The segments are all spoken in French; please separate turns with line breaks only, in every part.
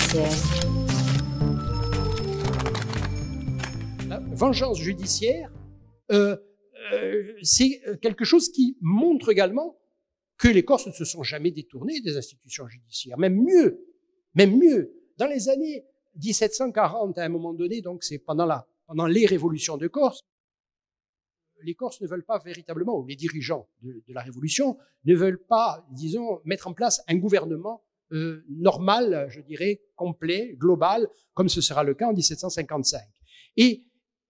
judiciaire.
La vengeance judiciaire, c'est quelque chose qui montre également que les Corses ne se sont jamais détournés des institutions judiciaires. Même mieux, dans les années 1740, à un moment donné, donc c'est pendant les révolutions de Corse, les Corses ne veulent pas véritablement, ou les dirigeants de la Révolution, ne veulent pas, disons, mettre en place un gouvernement normal, je dirais, complet, global, comme ce sera le cas en 1755. Et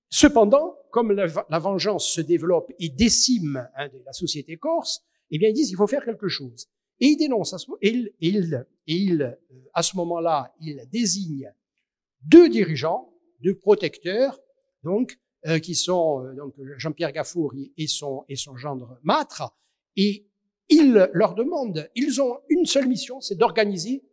cependant, comme la vengeance se développe et décime la société corse, eh bien, ils disent qu'il faut faire quelque chose. Et ils dénoncent, à ce moment-là, ils désignent deux dirigeants, deux protecteurs, donc, qui sont donc Jean-Pierre Gaffour et son gendre Mâtre, et ils leur demandent, ils ont une seule mission, c'est d'organiser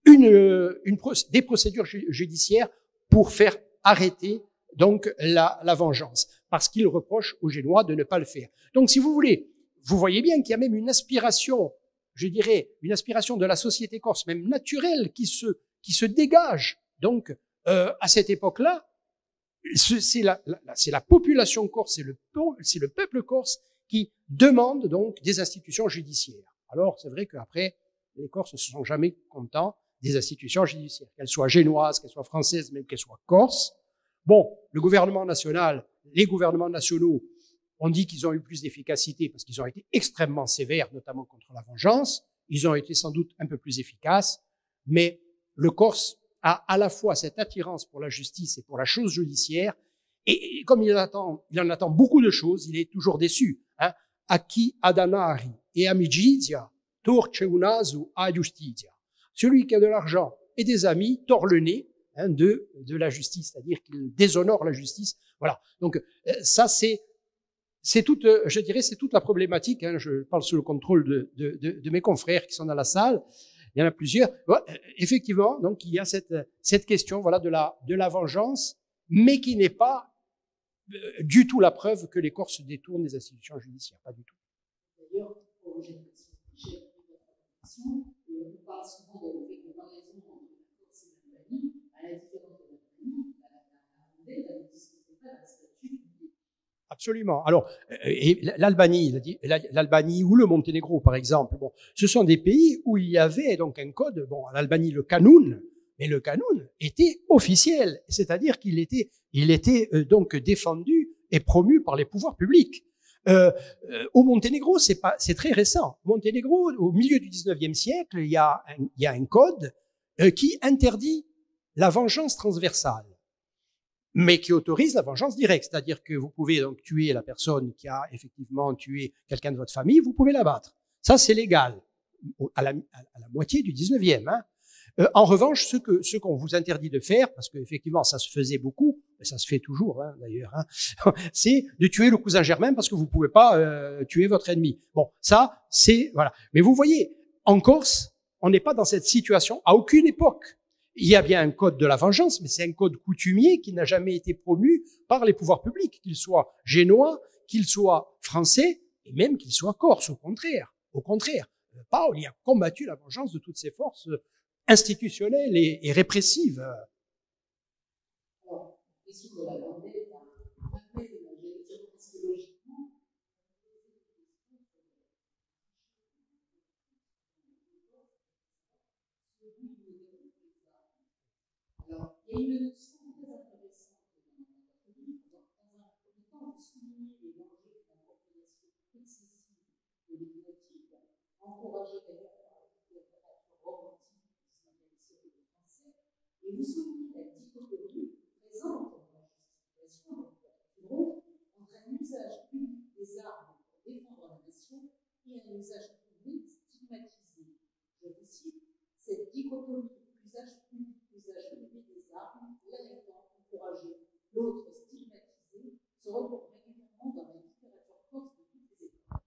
des procédures judiciaires pour faire arrêter donc la vengeance, parce qu'ils reprochent aux Génois de ne pas le faire. Donc, si vous voulez, vous voyez bien qu'il y a même une aspiration, je dirais, une aspiration de la société corse, même naturelle, qui se dégage. Donc, à cette époque-là, c'est la population corse, c'est le peuple corse qui demande donc des institutions judiciaires. Alors, c'est vrai qu'après, les Corses ne sont jamais contents des institutions judiciaires, qu'elles soient génoises, qu'elles soient françaises, même qu'elles soient corses. Bon, le gouvernement national, les gouvernements nationaux, on dit qu'ils ont eu plus d'efficacité parce qu'ils ont été extrêmement sévères, notamment contre la vengeance. Ils ont été sans doute un peu plus efficaces, mais le Corse a à la fois cette attirance pour la justice et pour la chose judiciaire, et comme il en attend beaucoup de choses, il est toujours déçu. Hein. A chi ha danari e amicizia, torce un naso a giustizia. Celui qui a de l'argent et des amis tord le nez de la justice, c'est-à-dire qu'il déshonore la justice. Voilà. Donc ça, c'est toute, je dirais, c'est toute la problématique. Hein. Je parle sous le contrôle de mes confrères qui sont dans la salle. Il y en a plusieurs. Ouais, effectivement, donc il y a cette question, voilà, de la vengeance, mais qui n'est pas du tout la preuve que les Corses se détournent des institutions judiciaires, pas du tout.
D'ailleurs, pour le génération, on parle souvent de comparaison entre la Corse et l'Albanie, à la différence de l'Albanie, la Vendée n'avait disposé pas d'un statut.
Absolument. Alors, l'Albanie ou le Monténégro, par exemple, bon, ce sont des pays où il y avait donc un code, bon, en Albanie, le Kanun, mais le Kanun était officiel, c'est-à-dire qu'il était donc défendu et promu par les pouvoirs publics. Au Monténégro, c'est très récent. Au Monténégro, au milieu du 19e siècle, il y a un code qui interdit la vengeance transversale, mais qui autorise la vengeance directe, c'est-à-dire que vous pouvez donc tuer la personne qui a effectivement tué quelqu'un de votre famille, vous pouvez l'abattre. Ça, c'est légal à la moitié du 19e. Hein. En revanche, ce qu'on vous interdit de faire, parce qu'effectivement ça se faisait beaucoup, et ça se fait toujours hein, d'ailleurs, hein, c'est de tuer le cousin germain parce que vous pouvez pas tuer votre ennemi. Bon, ça, c'est voilà. Mais vous voyez, en Corse, on n'est pas dans cette situation à aucune époque. Il y a bien un code de la vengeance, mais c'est un code coutumier qui n'a jamais été promu par les pouvoirs publics, qu'il soit génois, qu'il soit français, et même qu'il soit corse, au contraire. Au contraire, Paul y a combattu la vengeance de toutes ces forces institutionnelles et répressives.
Alors, question de la Vendée, après, psychologiquement, alors, il y a une notion très intéressante dans un premier temps, de souligner les dangers de l'appropriation excessive de l'hypnotique, encourager d'ailleurs par la littérature romantique du français, et vous soulignez la dichotomie présente dans la justification entre un usage public des armes pour défendre la nation et un usage public stigmatisé. Je vous cite, cette dichotomie usage public, usage privé des armes, l'un étant encouragé, l'autre stigmatisé, se retrouve régulièrement dans la littérature corse de toutes les époques.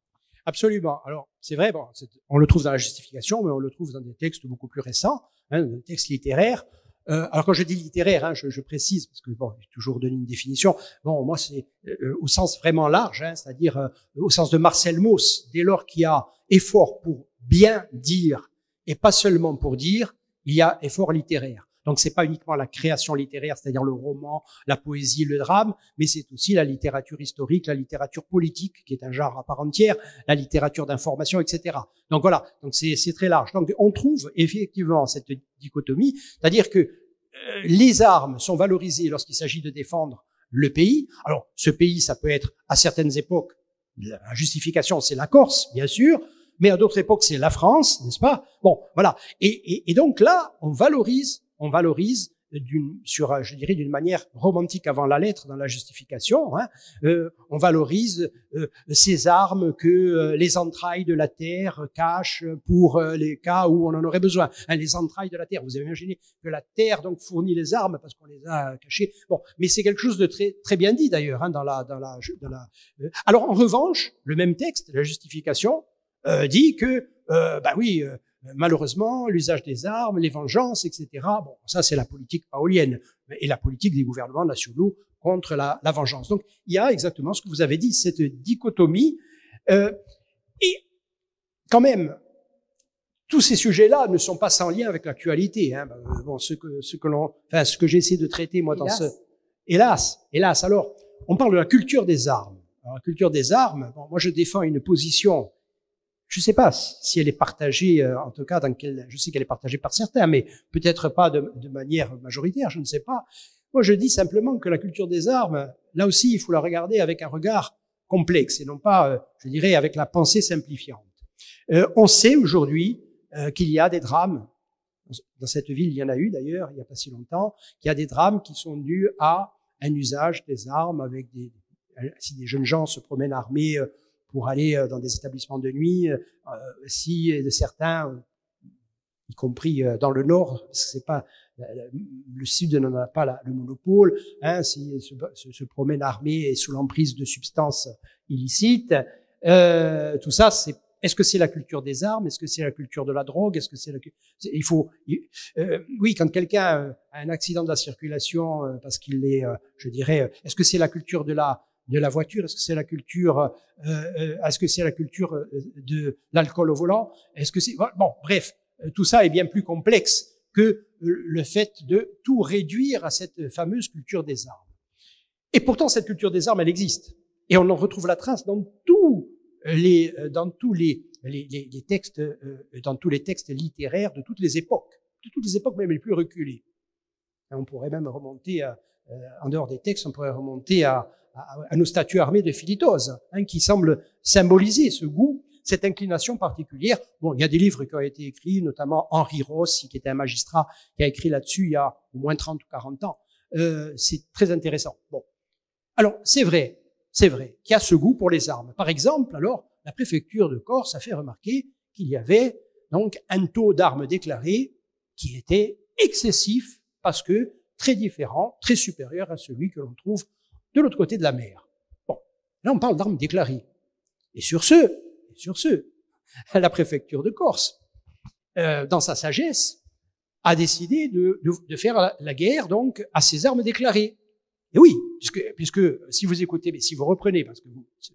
Absolument. Alors, c'est vrai, bon, on le trouve dans la justification, mais on le trouve dans des textes beaucoup plus récents, hein, dans des textes littéraires. Alors, quand je dis littéraire, hein, je précise, parce que bon, j'ai toujours donné une définition. Bon, moi, c'est au sens vraiment large, hein, c'est-à-dire au sens de Marcel Mauss, dès lors qu'il y a effort pour bien dire, et pas seulement pour dire, il y a effort littéraire. Donc c'est pas uniquement la création littéraire, c'est-à-dire le roman, la poésie, le drame, mais c'est aussi la littérature historique, la littérature politique, qui est un genre à part entière, la littérature d'information, etc. Donc voilà, donc c'est très large. Donc on trouve effectivement cette dichotomie, c'est-à-dire que les armes sont valorisées lorsqu'il s'agit de défendre le pays. Alors ce pays, ça peut être à certaines époques, la justification c'est la Corse, bien sûr, mais à d'autres époques c'est la France, n'est-ce pas? Bon, voilà. Et donc là, on valorise je dirais d'une manière romantique avant la lettre dans la justification, hein, on valorise ces armes que les entrailles de la terre cachent pour les cas où on en aurait besoin. Hein, les entrailles de la terre, vous avez imaginé que la terre donc fournit les armes parce qu'on les a cachées. Bon, mais c'est quelque chose de très très bien dit d'ailleurs hein, Alors en revanche, le même texte, la justification, dit que malheureusement, l'usage des armes, les vengeances, etc. Bon, ça c'est la politique paolienne et la politique des gouvernements nationaux contre la vengeance. Donc, il y a exactement ce que vous avez dit, cette dichotomie. Et quand même, tous ces sujets-là ne sont pas sans lien avec l'actualité. Hein. Bon, ce que j'ai essayé de traiter moi dans ce. Hélas. Alors, on parle de la culture des armes. Alors, la culture des armes. Bon, moi, je défends une position. Je ne sais pas si elle est partagée, en tout cas, je sais qu'elle est partagée par certains, mais peut-être pas de manière majoritaire, je ne sais pas. Moi, je dis simplement que la culture des armes, là aussi, il faut la regarder avec un regard complexe et non pas, je dirais, avec la pensée simplifiante. On sait aujourd'hui qu'il y a des drames, dans cette ville, il y en a eu d'ailleurs, il n'y a pas si longtemps, qu'il y a des drames qui sont dus à un usage des armes avec si des jeunes gens se promènent armés pour aller dans des établissements de nuit, si certains, y compris dans le Nord, c'est pas le Sud n'en a pas le monopole, hein, si se promènent armés et sous l'emprise de substances illicites, tout ça, est-ce que c'est la culture des armes? Est-ce que c'est la culture de la drogue? Est-ce que c'est oui, quand quelqu'un a un accident de la circulation parce qu'il est, je dirais, est-ce que c'est la culture de la voiture? Est-ce que c'est la culture de l'alcool au volant? Est-ce que c'est bon, bref, tout ça est bien plus complexe que le fait de tout réduire à cette fameuse culture des armes. Et pourtant, cette culture des armes, elle existe, et on en retrouve la trace dans tous les textes, dans tous les textes littéraires de toutes les époques, même les plus reculées. Et on pourrait même remonter en dehors des textes, on pourrait remonter à nos statues armées de Philitose, hein, qui semblent symboliser ce goût, cette inclination particulière. Bon, il y a des livres qui ont été écrits, notamment Henri Rossi, qui était un magistrat, qui a écrit là-dessus il y a au moins 30 ou 40 ans. C'est très intéressant. Bon. Alors, c'est vrai qu'il y a ce goût pour les armes. Par exemple, alors, la préfecture de Corse a fait remarquer qu'il y avait donc un taux d'armes déclarées qui était excessif parce que très différent, très supérieur à celui que l'on trouve de l'autre côté de la mer. Bon, là on parle d'armes déclarées. Et sur ce, la préfecture de Corse, dans sa sagesse, a décidé de faire la guerre donc à ces armes déclarées. Et oui, puisque si vous écoutez, mais si vous reprenez, parce que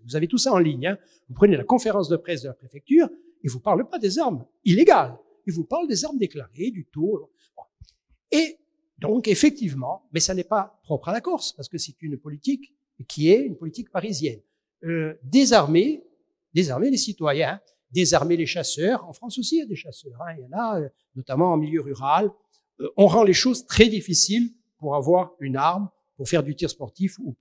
vous avez tout ça en ligne, hein, vous prenez la conférence de presse de la préfecture, il vous parle pas des armes illégales, il vous parle des armes déclarées, du taux. Bon. Et donc, effectivement, mais ça n'est pas propre à la Corse, parce que c'est une politique qui est une politique parisienne. Désarmer les citoyens, désarmer les chasseurs. En France aussi, il y a des chasseurs. Hein, il y en a, notamment en milieu rural. On rend les choses très difficiles pour avoir une arme, pour faire du tir sportif ou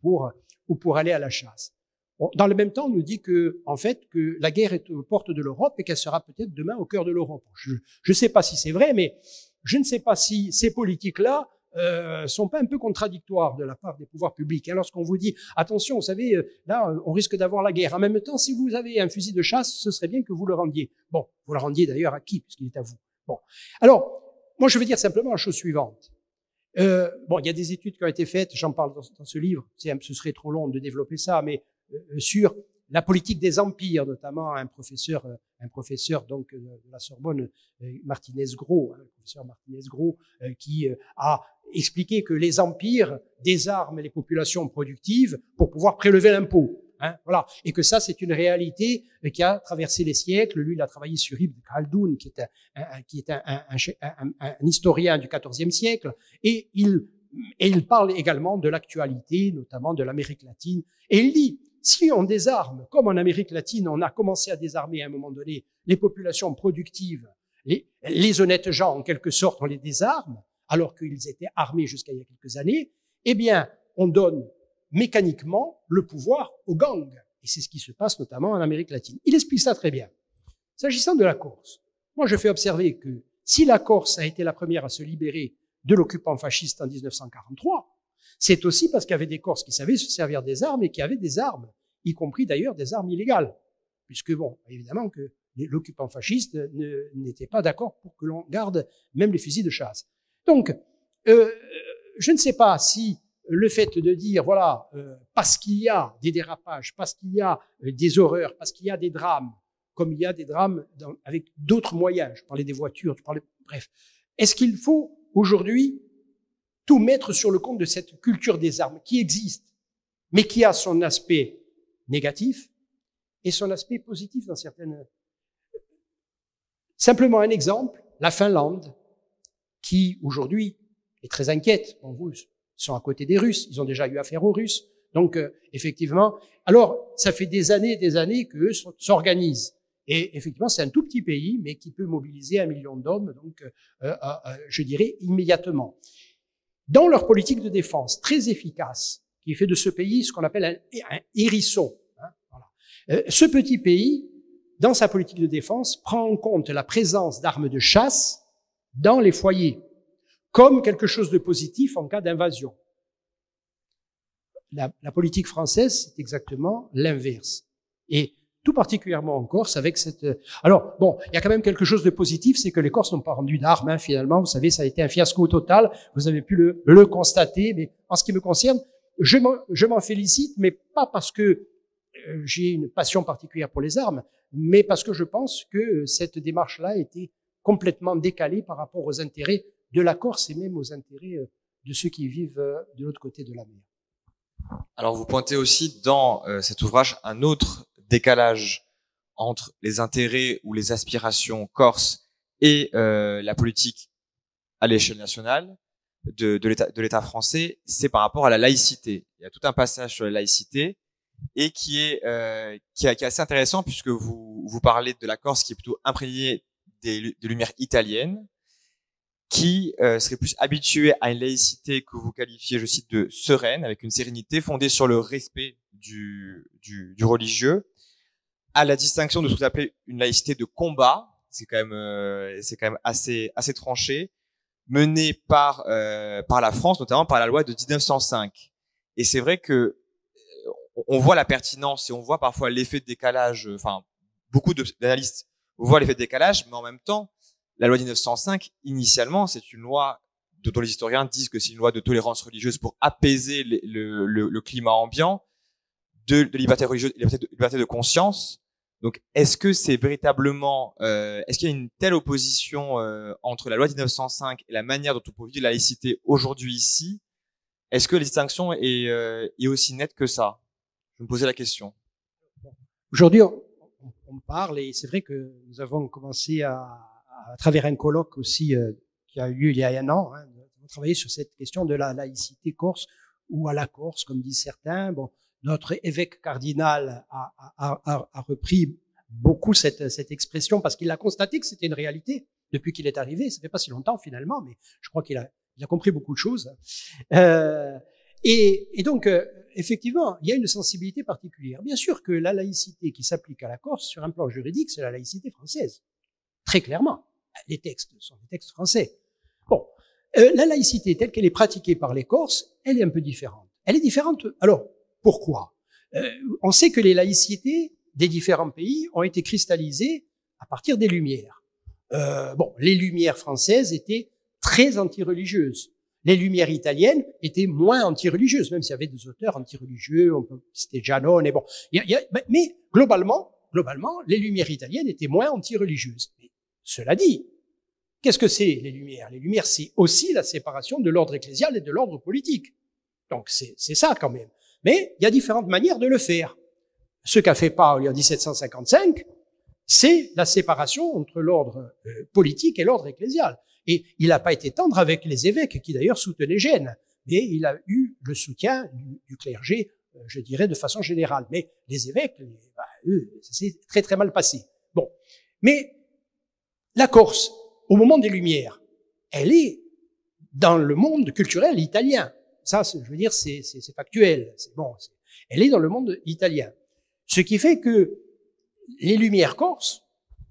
pour aller à la chasse. Bon, dans le même temps, on nous dit que, en fait, que la guerre est aux portes de l'Europe et qu'elle sera peut-être demain au cœur de l'Europe. Je ne sais pas si c'est vrai, mais je ne sais pas si ces politiques-là sont pas un peu contradictoires de la part des pouvoirs publics. Hein, lorsqu'on vous dit, attention, vous savez, là, on risque d'avoir la guerre. En même temps, si vous avez un fusil de chasse, ce serait bien que vous le rendiez. Bon, vous le rendiez d'ailleurs à qui, puisqu'il est à vous. Bon, alors, moi, je vais dire simplement la chose suivante. Bon, il y a des études qui ont été faites, j'en parle dans ce livre, ce serait trop long de développer ça, mais sur la politique des empires, notamment un professeur donc de la Sorbonne, Martinez-Gros, hein, le professeur Martinez-Gros, qui a expliqué que les empires désarment les populations productives pour pouvoir prélever l'impôt. Hein, voilà. Et que ça, c'est une réalité qui a traversé les siècles. Lui, il a travaillé sur Ibn Khaldun, qui est un historien du XIVe siècle, et il parle également de l'actualité, notamment de l'Amérique latine. Et il dit, si on désarme, comme en Amérique latine, on a commencé à désarmer à un moment donné les populations productives, les honnêtes gens, en quelque sorte, on les désarme, alors qu'ils étaient armés jusqu'à il y a quelques années, eh bien, on donne mécaniquement le pouvoir aux gangs. Et c'est ce qui se passe notamment en Amérique latine. Il explique ça très bien. S'agissant de la Corse, moi je fais observer que si la Corse a été la première à se libérer de l'occupant fasciste en 1943, c'est aussi parce qu'il y avait des Corses qui savaient se servir des armes et qui avaient des armes, y compris d'ailleurs des armes illégales. Puisque bon, évidemment que l'occupant fasciste n'était pas d'accord pour que l'on garde même les fusils de chasse. Donc, je ne sais pas si le fait de dire, voilà, parce qu'il y a des dérapages, parce qu'il y a des horreurs, parce qu'il y a des drames, comme il y a des drames avec d'autres moyens, je parlais des voitures, bref, est-ce qu'il faut aujourd'hui tout mettre sur le compte de cette culture des armes qui existe, mais qui a son aspect négatif et son aspect positif dans certaines... Simplement un exemple, la Finlande, qui aujourd'hui est très inquiète. Bon, vous, ils sont à côté des Russes, ils ont déjà eu affaire aux Russes. Donc, effectivement, alors, ça fait des années qu'eux s'organisent. Et effectivement, c'est un tout petit pays, mais qui peut mobiliser 1 million d'hommes, donc, je dirais, immédiatement. Dans leur politique de défense, très efficace, qui fait de ce pays ce qu'on appelle un hérisson. Hein, voilà. Ce petit pays, dans sa politique de défense, prend en compte la présence d'armes de chasse dans les foyers, comme quelque chose de positif en cas d'invasion. La politique française, c'est exactement l'inverse. Et tout particulièrement en Corse, avec cette... Alors, bon, il y a quand même quelque chose de positif, c'est que les Corses n'ont pas rendu d'armes, hein, finalement. Vous savez, ça a été un fiasco total. Vous avez pu le constater. Mais en ce qui me concerne, je m'en félicite, mais pas parce que j'ai une passion particulière pour les armes, mais parce que je pense que cette démarche-là était complètement décalée par rapport aux intérêts de la Corse et même aux intérêts de ceux qui vivent de l'autre côté de la mer.
Alors, vous pointez aussi dans cet ouvrage un autre décalage entre les intérêts ou les aspirations corses et la politique à l'échelle nationale de l'État français, c'est par rapport à la laïcité. Il y a tout un passage sur la laïcité et qui est assez intéressant puisque vous parlez de la Corse qui est plutôt imprégnée des lumières italiennes, qui serait plus habitué à une laïcité que vous qualifiez, je cite, de sereine, avec une sérénité fondée sur le respect du religieux, à la distinction de ce que vous appelez une laïcité de combat, c'est quand même assez tranché, menée par la France, notamment par la loi de 1905. Et c'est vrai que on voit la pertinence et on voit parfois l'effet de décalage, enfin, beaucoup d'analystes voient l'effet de décalage, mais en même temps, la loi 1905, initialement, c'est une loi dont les historiens disent que c'est une loi de tolérance religieuse pour apaiser le climat ambiant, de liberté religieuse, liberté de conscience. Donc, est-ce que c'est véritablement, est-ce qu'il y a une telle opposition entre la loi 1905 et la manière dont on peut vivre la laïcité aujourd'hui ici? Est-ce que la distinction est aussi nette que ça? Je me posais la question.
Aujourd'hui, on parle, et c'est vrai que nous avons commencé à travers un colloque aussi qui a eu lieu il y a 1 an, hein, de travailler sur cette question de la laïcité corse ou à la Corse, comme disent certains. Bon, notre évêque cardinal a repris beaucoup cette expression parce qu'il a constaté que c'était une réalité depuis qu'il est arrivé. Ça fait pas si longtemps finalement, mais je crois qu'il a compris beaucoup de choses. Et donc, effectivement, il y a une sensibilité particulière. Bien sûr que la laïcité qui s'applique à la Corse sur un plan juridique, c'est la laïcité française. Très clairement. Les textes sont des textes français. Bon. La laïcité telle qu'elle est pratiquée par les Corses, elle est un peu différente. Elle est différente. Alors, pourquoi? On sait que les laïcités des différents pays ont été cristallisées à partir des Lumières. Bon, les Lumières françaises étaient très antireligieuses. Les Lumières italiennes étaient moins antireligieuses, même s'il y avait des auteurs antireligieux, c'était Giannone, et bon. Mais globalement, les Lumières italiennes étaient moins antireligieuses. Mais cela dit, qu'est-ce que c'est les Lumières? Les Lumières, c'est aussi la séparation de l'ordre ecclésial et de l'ordre politique. Donc c'est ça quand même. Mais il y a différentes manières de le faire. ce qu'a fait Paul en 1755, c'est la séparation entre l'ordre politique et l'ordre ecclésial. Et il n'a pas été tendre avec les évêques, qui d'ailleurs soutenaient Gênes, mais il a eu le soutien du clergé, je dirais, de façon générale. Mais les évêques, eux, ça s'est très très mal passé. Bon, mais la Corse, au moment des Lumières, elle est dans le monde culturel italien. Ça, je veux dire, c'est factuel. C'est bon. Elle est dans le monde italien. Ce qui fait que les Lumières corses,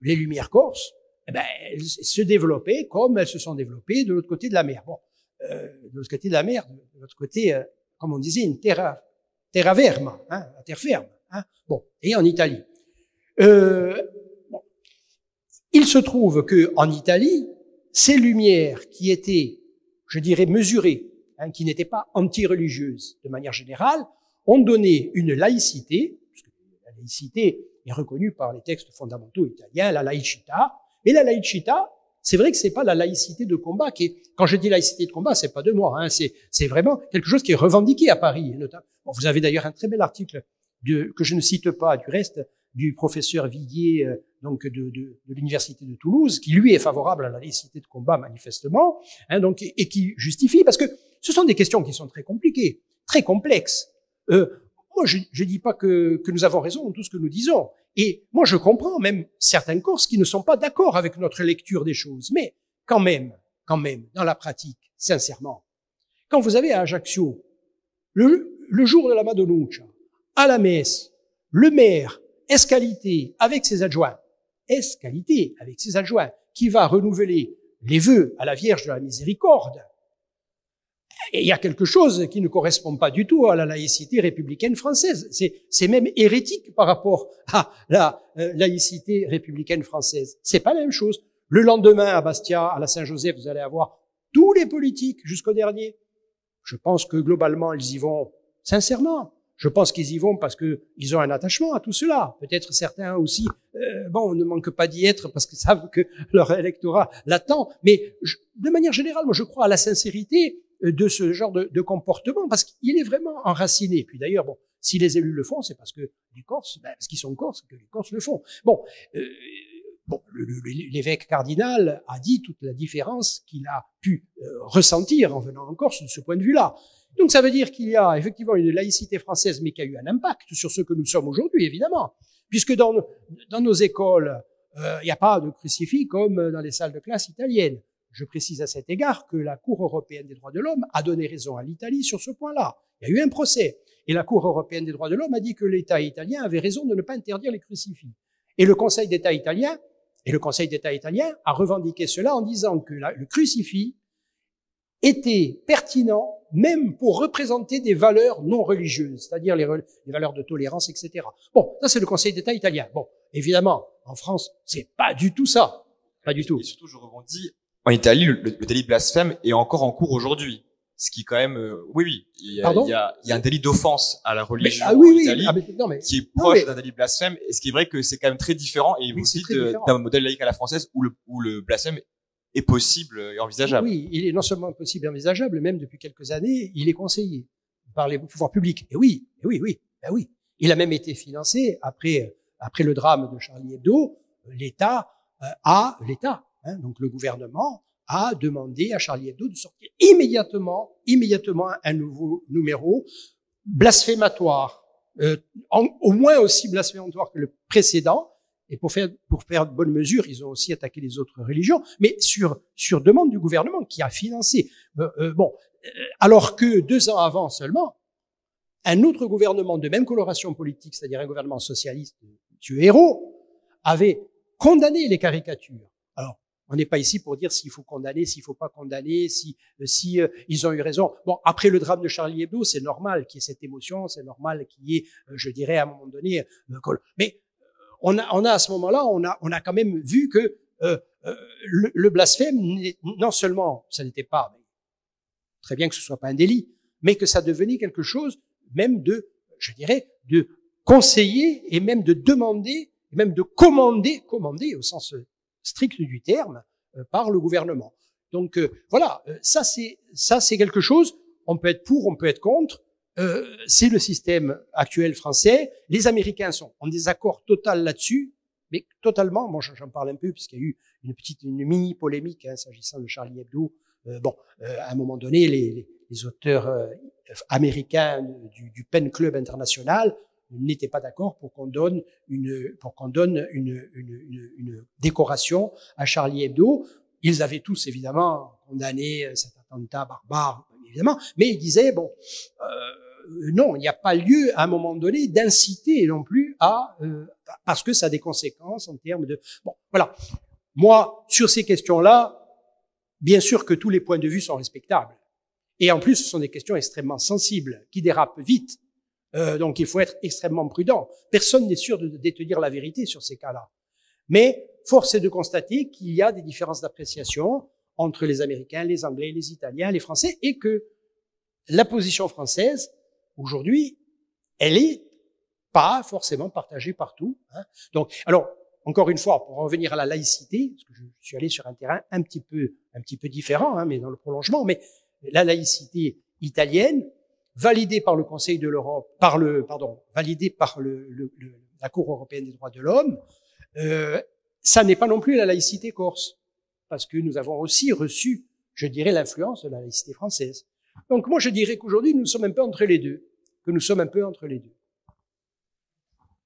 eh ben, elles se développaient comme elles se sont développées de l'autre côté de la mer. Bon, de l'autre côté de la mer, de l'autre côté, comme on disait, une terra verma, hein, la terre ferme. Hein. Bon, et en Italie. Bon. Il se trouve que en Italie, ces Lumières qui étaient, je dirais, mesurées, hein, qui n'étaient pas anti-religieuses de manière générale, ont donné une laïcité, parce que la laïcité est reconnue par les textes fondamentaux italiens, la laïcità. Et la laïcità, c'est vrai que c'est pas la laïcité de combat qui est, quand je dis laïcité de combat, c'est pas de moi, hein, c'est vraiment quelque chose qui est revendiqué à Paris. Et notamment, bon, vous avez d'ailleurs un très bel article que je ne cite pas, du reste, du professeur Viguier, donc de l'université de Toulouse, qui lui est favorable à la laïcité de combat manifestement, hein, donc et qui justifie, parce que ce sont des questions qui sont très compliquées, très complexes. Moi, je dis pas que nous avons raison dans tout ce que nous disons. Et moi, je comprends même certains Corses qui ne sont pas d'accord avec notre lecture des choses. Mais quand même, dans la pratique, sincèrement, quand vous avez à Ajaccio, le jour de la Madonnuccia, à la messe, le maire, Escalité, avec ses adjoints, qui va renouveler les vœux à la Vierge de la Miséricorde, et il y a quelque chose qui ne correspond pas du tout à la laïcité républicaine française. C'est même hérétique par rapport à la laïcité républicaine française. C'est pas la même chose. Le lendemain, à Bastia, à la Saint-Joseph, vous allez avoir tous les politiques jusqu'au dernier. Je pense que globalement, ils y vont sincèrement. Je pense qu'ils y vont parce que ils ont un attachement à tout cela. Peut-être certains aussi, ne manquent pas d'y être parce qu'ils savent que leur électorat l'attend. Mais de manière générale, moi, je crois à la sincérité de ce genre de comportement, parce qu'il est vraiment enraciné. Puis d'ailleurs, bon, si les élus le font, c'est parce que les Corses, parce qu'ils sont Corses, que les Corses le font. Bon, l'évêque cardinal a dit toute la différence qu'il a pu ressentir en venant en Corse de ce point de vue-là. Donc ça veut dire qu'il y a effectivement une laïcité française, mais qui a eu un impact sur ce que nous sommes aujourd'hui, évidemment, puisque dans nos écoles, il n'y a pas de crucifix comme dans les salles de classe italiennes. Je précise à cet égard que la Cour européenne des droits de l'homme a donné raison à l'Italie sur ce point-là. Il y a eu un procès. Et la Cour européenne des droits de l'homme a dit que l'État italien avait raison de ne pas interdire les crucifix. Et le Conseil d'État italien a revendiqué cela en disant que le crucifix était pertinent même pour représenter des valeurs non religieuses, c'est-à-dire les valeurs de tolérance, etc. Bon, ça c'est le Conseil d'État italien. Bon, évidemment, en France, c'est pas du tout ça. Pas du tout.
Et surtout, je rebondis, en Italie, le délit de blasphème est encore en cours aujourd'hui. Ce qui quand même, oui, il y a un délit d'offense à la religion en Italie qui est proche d'un délit de blasphème. Et ce qui est vrai que c'est quand même très différent. Et vous dites d'un modèle laïque à la française où le blasphème est possible et envisageable.
Oui, il est non seulement possible et envisageable, même depuis quelques années, il est conseillé par les pouvoirs publics. Et oui. Il a même été financé après le drame de Charlie Hebdo. L'État, donc le gouvernement a demandé à Charlie Hebdo de sortir immédiatement un nouveau numéro blasphématoire, au moins aussi blasphématoire que le précédent. Et pour faire de bonnes mesures, ils ont aussi attaqué les autres religions, mais sur demande du gouvernement qui a financé. Alors que 2 ans avant seulement, un autre gouvernement de même coloration politique, c'est-à-dire un gouvernement socialiste, M. Ayrault, avait condamné les caricatures. Alors, on n'est pas ici pour dire s'il faut condamner, s'il faut pas condamner, si ils ont eu raison. Bon, après le drame de Charlie Hebdo, c'est normal qu'il y ait cette émotion, c'est normal qu'il y ait, je dirais, à un moment donné, mais on a à ce moment-là, on a quand même vu que le blasphème, non seulement ça n'était pas, très bien que ce soit pas un délit, mais que ça devenait quelque chose même de, je dirais, de conseiller et même de demander, et même de commander au sens strict du terme, par le gouvernement. Donc voilà, ça c'est quelque chose. On peut être pour, on peut être contre. c'est le système actuel français. Les Américains sont en désaccord total là-dessus, mais totalement. Bon, j'en parle un peu puisqu'il y a eu une mini polémique s'agissant de Charlie Hebdo. À un moment donné, les auteurs américains du Pen Club international n'étaient pas d'accord pour qu'on donne une décoration à Charlie Hebdo. Ils avaient tous évidemment condamné cet attentat barbare, évidemment, mais ils disaient non, il n'y a pas lieu à un moment donné d'inciter non plus parce que ça a des conséquences en termes de voilà. Moi, sur ces questions-là, bien sûr que tous les points de vue sont respectables. Et en plus, ce sont des questions extrêmement sensibles, qui dérapent vite. Donc, il faut être extrêmement prudent. Personne n'est sûr de détenir la vérité sur ces cas-là. Mais force est de constater qu'il y a des différences d'appréciation entre les Américains, les Anglais, les Italiens, les Français, et que la position française, aujourd'hui, elle est pas forcément partagée partout. Donc, alors, encore une fois, pour revenir à la laïcité, parce que je suis allé sur un terrain un petit peu différent, mais dans le prolongement, mais la laïcité italienne, validée par le Conseil de l'Europe, validée par la Cour européenne des droits de l'homme, ça n'est pas non plus la laïcité corse, parce que nous avons aussi reçu, je dirais, l'influence de la laïcité française. Donc moi, je dirais qu'aujourd'hui, nous sommes un peu entre les deux,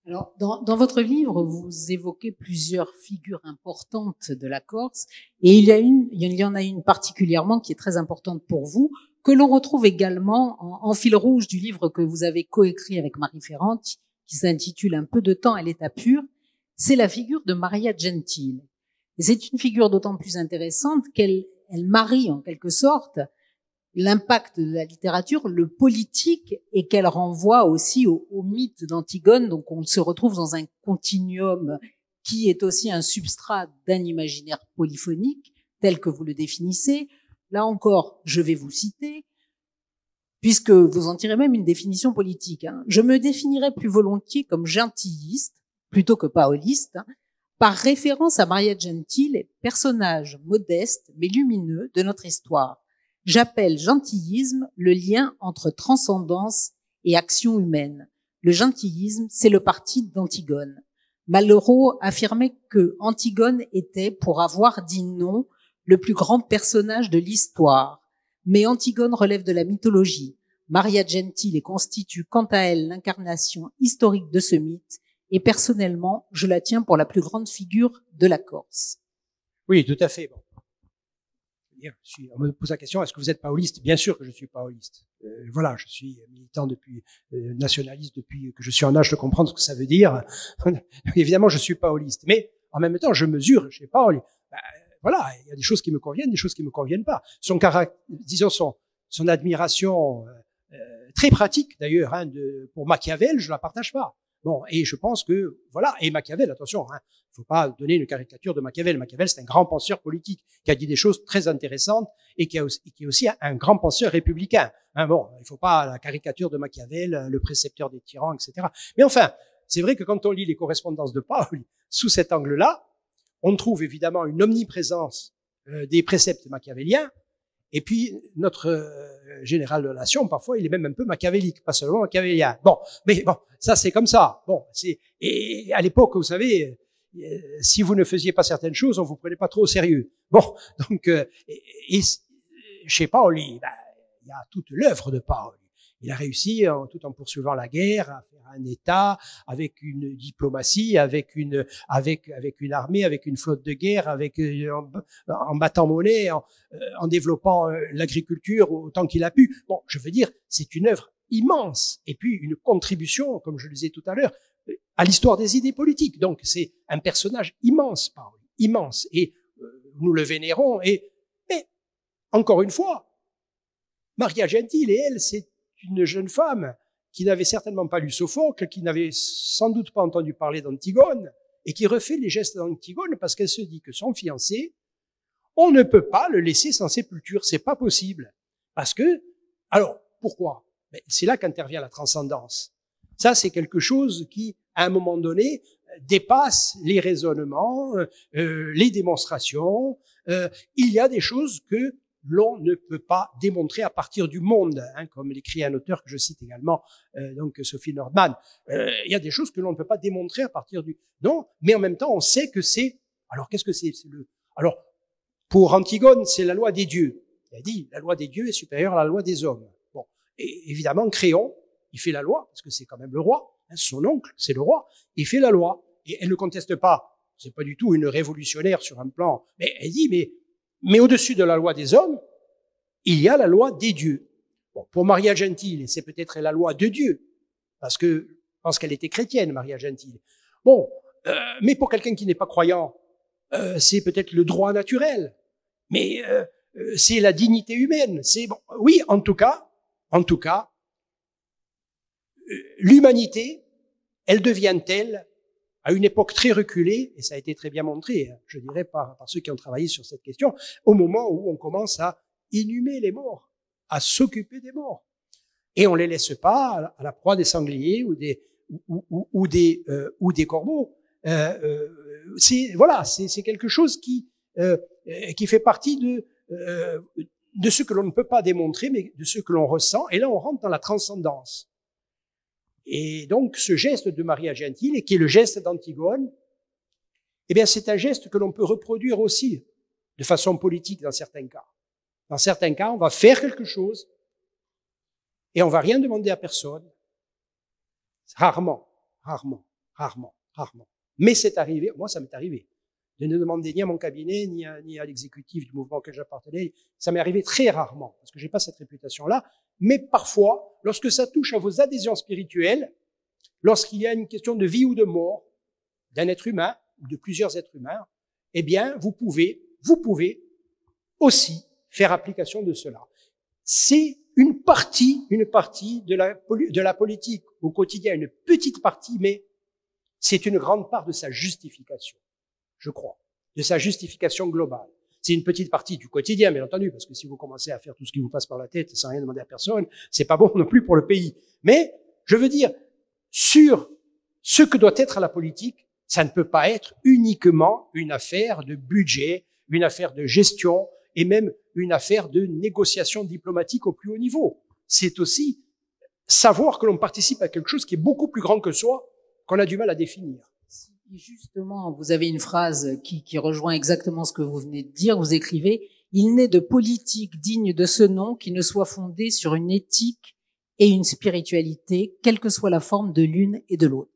Alors, dans votre livre, vous évoquez plusieurs figures importantes de la Corse, et il y en a une particulièrement qui est très importante pour vous, que l'on retrouve également en fil rouge du livre que vous avez coécrit avec Marie Ferrante, qui s'intitule Un peu de temps à l'état pur. C'est la figure de Maria Gentile. Et c'est une figure d'autant plus intéressante qu'elle marie en quelque sorte l'impact de la littérature, le politique, et qu'elle renvoie aussi au mythe d'Antigone. Donc on se retrouve dans un continuum qui est aussi un substrat d'un imaginaire polyphonique, tel que vous le définissez. Là encore, je vais vous citer, puisque vous en tirez même une définition politique. Je me définirais plus volontiers comme gentilliste, plutôt que paoliste, par référence à Maria Gentile, personnage modeste mais lumineux de notre histoire. J'appelle gentillisme le lien entre transcendance et action humaine. Le gentillisme, c'est le parti d'Antigone. Malraux affirmait que Antigone était, pour avoir dit non, le plus grand personnage de l'histoire. Mais Antigone relève de la mythologie. Maria Gentile constitue quant à elle l'incarnation historique de ce mythe, et personnellement, je la tiens pour la plus grande figure de la Corse.
Oui, tout à fait. Bon. On me pose la question, est-ce que vous êtes paoliste? Bien sûr que je suis paoliste. Voilà, je suis militant nationaliste depuis que je suis en âge de comprendre ce que ça veut dire. Évidemment, je suis paoliste. Mais en même temps, je mesure chez Paoli. Voilà, il y a des choses qui me conviennent, des choses qui me conviennent pas. Son admiration très pratique d'ailleurs pour Machiavel, je la partage pas. Bon, et je pense que voilà, et Machiavel, attention, faut pas donner une caricature de Machiavel. Machiavel, c'est un grand penseur politique qui a dit des choses très intéressantes et qui est aussi un grand penseur républicain. Bon, il faut pas la caricature de Machiavel, le précepteur des tyrans, etc. Mais enfin, c'est vrai que quand on lit les correspondances de Paoli sous cet angle-là, on trouve évidemment une omniprésence des préceptes machiavéliens. Et puis, notre général de nation, parfois, il est même un peu machiavélique, pas seulement machiavélien. Bon, mais bon, ça, c'est comme ça. Bon, et à l'époque, vous savez, si vous ne faisiez pas certaines choses, on vous prenait pas trop au sérieux. Bon, donc, chez Paoli, il y a toute l'œuvre de Paoli. Il a réussi, tout en poursuivant la guerre, à faire un État avec une diplomatie, avec une armée, avec une flotte de guerre, en battant monnaie, en développant l'agriculture autant qu'il a pu. Bon, je veux dire, c'est une œuvre immense, et puis une contribution, comme je le disais tout à l'heure, à l'histoire des idées politiques. Donc, c'est un personnage immense, Paoli, immense, et nous le vénérons. Mais encore une fois, Maria Gentile, et elle, c'est une jeune femme qui n'avait certainement pas lu Sophocle, qui n'avait sans doute pas entendu parler d'Antigone, et qui refait les gestes d'Antigone parce qu'elle se dit que son fiancé, on ne peut pas le laisser sans sépulture, c'est pas possible. Parce que, alors, pourquoi? C'est là qu'intervient la transcendance. Ça, c'est quelque chose qui, à un moment donné, dépasse les raisonnements, les démonstrations. Il y a des choses que l'on ne peut pas démontrer à partir du monde, hein, comme l'écrit un auteur que je cite également, donc Sophie Nordman. Il y a des choses que l'on ne peut pas démontrer à partir du... Non, mais en même temps, on sait que c'est... Alors, qu'est-ce que c'est? Alors, pour Antigone, c'est la loi des dieux. Il a dit, la loi des dieux est supérieure à la loi des hommes. Bon, et évidemment, Créon, il fait la loi, parce que c'est quand même le roi, hein, son oncle, c'est le roi, il fait la loi. Et elle ne conteste pas, c'est pas du tout une révolutionnaire sur un plan, mais elle dit, mais au-dessus de la loi des hommes, il y a la loi des dieux. Bon, pour Maria Gentile, c'est peut-être la loi de Dieu, parce que je pense qu'elle était chrétienne, Maria Gentile. Bon, mais pour quelqu'un qui n'est pas croyant, c'est peut-être le droit naturel, mais c'est la dignité humaine. C'est bon, oui, en tout cas, l'humanité, elle devient telle à une époque très reculée, et ça a été très bien montré, je dirais, par ceux qui ont travaillé sur cette question, au moment où on commence à inhumer les morts, à s'occuper des morts. Et on les laisse pas à la proie des sangliers ou des corbeaux. C'est quelque chose qui fait partie de ce que l'on ne peut pas démontrer, mais de ce que l'on ressent. Et là, on rentre dans la transcendance. Et donc, ce geste de Maria Gentile, qui est le geste d'Antigone, eh bien, c'est un geste que l'on peut reproduire aussi de façon politique dans certains cas. Dans certains cas, on va faire quelque chose et on va rien demander à personne. Rarement. Mais c'est arrivé, moi, ça m'est arrivé, de ne demander ni à mon cabinet, ni à l'exécutif du mouvement auquel j'appartenais. Ça m'est arrivé très rarement, parce que j'ai pas cette réputation-là. Mais parfois, lorsque ça touche à vos adhésions spirituelles, lorsqu'il y a une question de vie ou de mort d'un être humain, ou de plusieurs êtres humains, eh bien, vous pouvez aussi faire application de cela. C'est une partie de la politique au quotidien, une petite partie, mais c'est une grande part de sa justification, je crois, de sa justification globale. C'est une petite partie du quotidien, bien entendu, parce que si vous commencez à faire tout ce qui vous passe par la tête sans rien demander à personne, c'est pas bon non plus pour le pays. Mais, je veux dire, sur ce que doit être la politique, ça ne peut pas être uniquement une affaire de budget, une affaire de gestion, et même une affaire de négociation diplomatique au plus haut niveau. C'est aussi savoir que l'on participe à quelque chose qui est beaucoup plus grand que soi, qu'on a du mal à définir.
Justement, vous avez une phrase qui rejoint exactement ce que vous venez de dire. Vous écrivez « Il n'est de politique digne de ce nom qui ne soit fondée sur une éthique et une spiritualité, quelle que soit la forme de l'une et de l'autre. »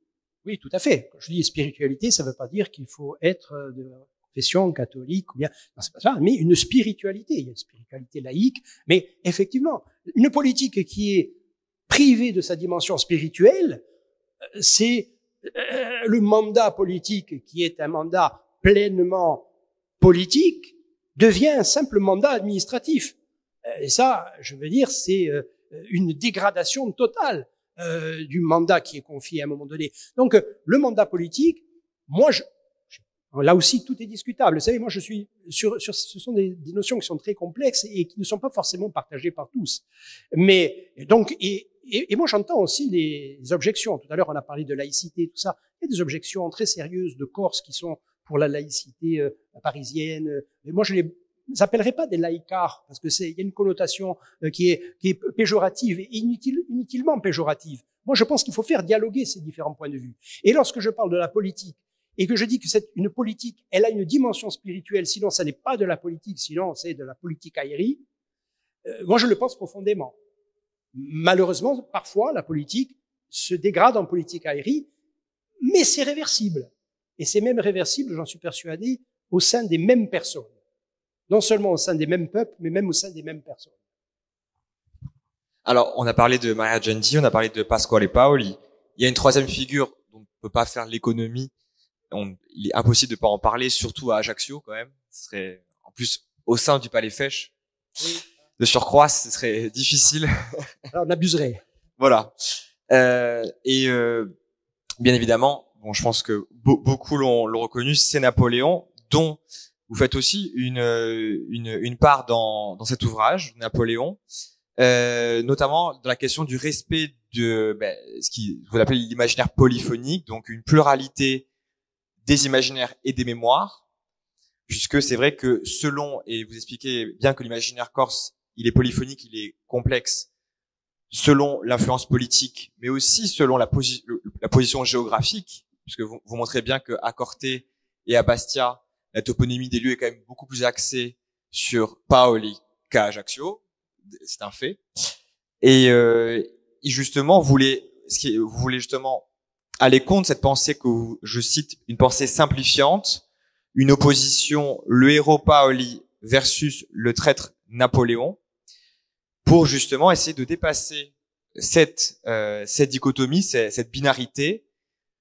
Oui, tout à fait. Quand je dis spiritualité, ça ne veut pas dire qu'il faut être de confession catholique ou bien, non, c'est pas ça, mais une spiritualité. Il y a une spiritualité laïque, mais effectivement, une politique qui est privée de sa dimension spirituelle, c'est le mandat politique, qui est un mandat pleinement politique, devient un simple mandat administratif. Et ça, je veux dire, c'est une dégradation totale du mandat qui est confié à un moment donné. Donc, le mandat politique, moi, là aussi, tout est discutable. Vous savez, moi, je suis ce sont des notions qui sont très complexes et qui ne sont pas forcément partagées par tous. Mais donc, et moi, j'entends aussi les objections. Tout à l'heure, on a parlé de laïcité, tout ça. Il y a des objections très sérieuses de Corses qui sont pour la laïcité parisienne. Mais moi, je les appellerai pas des laïcards, parce que il y a une connotation qui est péjorative et inutilement péjorative. Moi, je pense qu'il faut faire dialoguer ces différents points de vue. Et lorsque je parle de la politique et que je dis que une politique, elle a une dimension spirituelle, sinon ça n'est pas de la politique, sinon c'est de la politique aérie, moi, je le pense profondément. Malheureusement, parfois, la politique se dégrade en politique aérie, mais c'est réversible. Et c'est même réversible, j'en suis persuadé, au sein des mêmes personnes. Non seulement au sein des mêmes peuples, mais même au sein des mêmes personnes.
Alors, on a parlé de Maria Gentile, on a parlé de Pasquale Paoli. Il y a une troisième figure dont on ne peut pas faire l'économie. Il est impossible de pas en parler, surtout à Ajaccio, quand même. Ce serait, en plus, au sein du Palais Fesch. Oui. De surcroît, ce serait difficile.
Alors, on abuserait.
Voilà. Bien évidemment, bon, je pense que beaucoup l'ont reconnu, c'est Napoléon, dont vous faites aussi une part dans cet ouvrage, Napoléon, notamment dans la question du respect de ce qui vous appelez l'imaginaire polyphonique, donc une pluralité des imaginaires et des mémoires. puisque c'est vrai que selon, et vous expliquez bien que l'imaginaire corse, il est polyphonique, il est complexe, selon l'influence politique, mais aussi selon la position géographique, puisque vous montrez bien qu'à Corté et à Bastia, la toponymie des lieux est quand même beaucoup plus axée sur Paoli qu'à Ajaccio, c'est un fait. Et justement, vous voulez justement aller contre cette pensée que je cite, une pensée simplifiante, une opposition, le héros Paoli versus le traître Napoléon, pour justement essayer de dépasser cette dichotomie, cette binarité,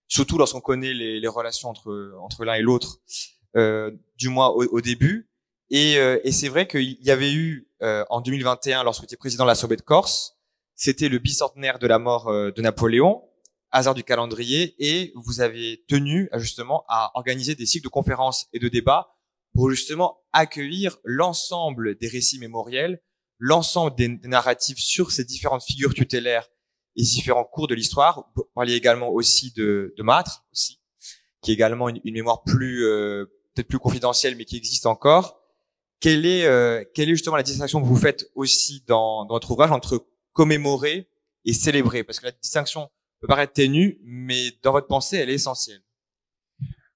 surtout lorsqu'on connaît les relations entre l'un et l'autre, du moins au début. Et c'est vrai qu'il y avait eu en 2021, lorsque vous étiez président de l'Assemblée de Corse, c'était le bicentenaire de la mort de Napoléon, hasard du calendrier, et vous avez tenu justement à organiser des cycles de conférences et de débats pour justement accueillir l'ensemble des récits mémoriels, l'ensemble des narratifs sur ces différentes figures tutélaires et différents cours de l'histoire. Vous parliez également aussi de Mâtre, aussi, qui est également une mémoire peut-être plus confidentielle, mais qui existe encore. Quelle est justement la distinction que vous faites aussi dans votre ouvrage entre commémorer et célébrer? Parce que la distinction peut paraître ténue, mais dans votre pensée, elle est essentielle.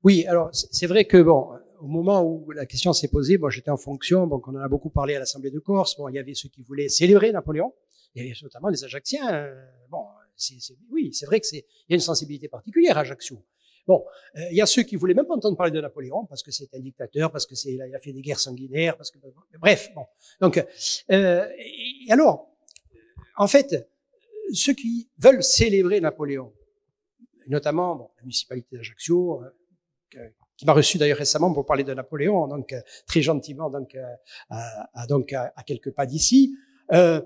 Oui, alors c'est vrai que bon, au moment où la question s'est posée, bon, j'étais en fonction, donc on en a beaucoup parlé à l'Assemblée de Corse. Bon, il y avait ceux qui voulaient célébrer Napoléon, et notamment les Ajacciens. Bon, oui, c'est vrai que il y a une sensibilité particulière à Ajaccio. Bon, il y a ceux qui voulaient même pas entendre parler de Napoléon parce que c'est un dictateur, parce que il a fait des guerres sanguinaires, parce que bref, bon. Donc, et alors, en fait, ceux qui veulent célébrer Napoléon, notamment bon, la municipalité d'Ajaccio, qui m'a reçu d'ailleurs récemment pour parler de Napoléon, donc très gentiment, donc à quelques pas d'ici. Mais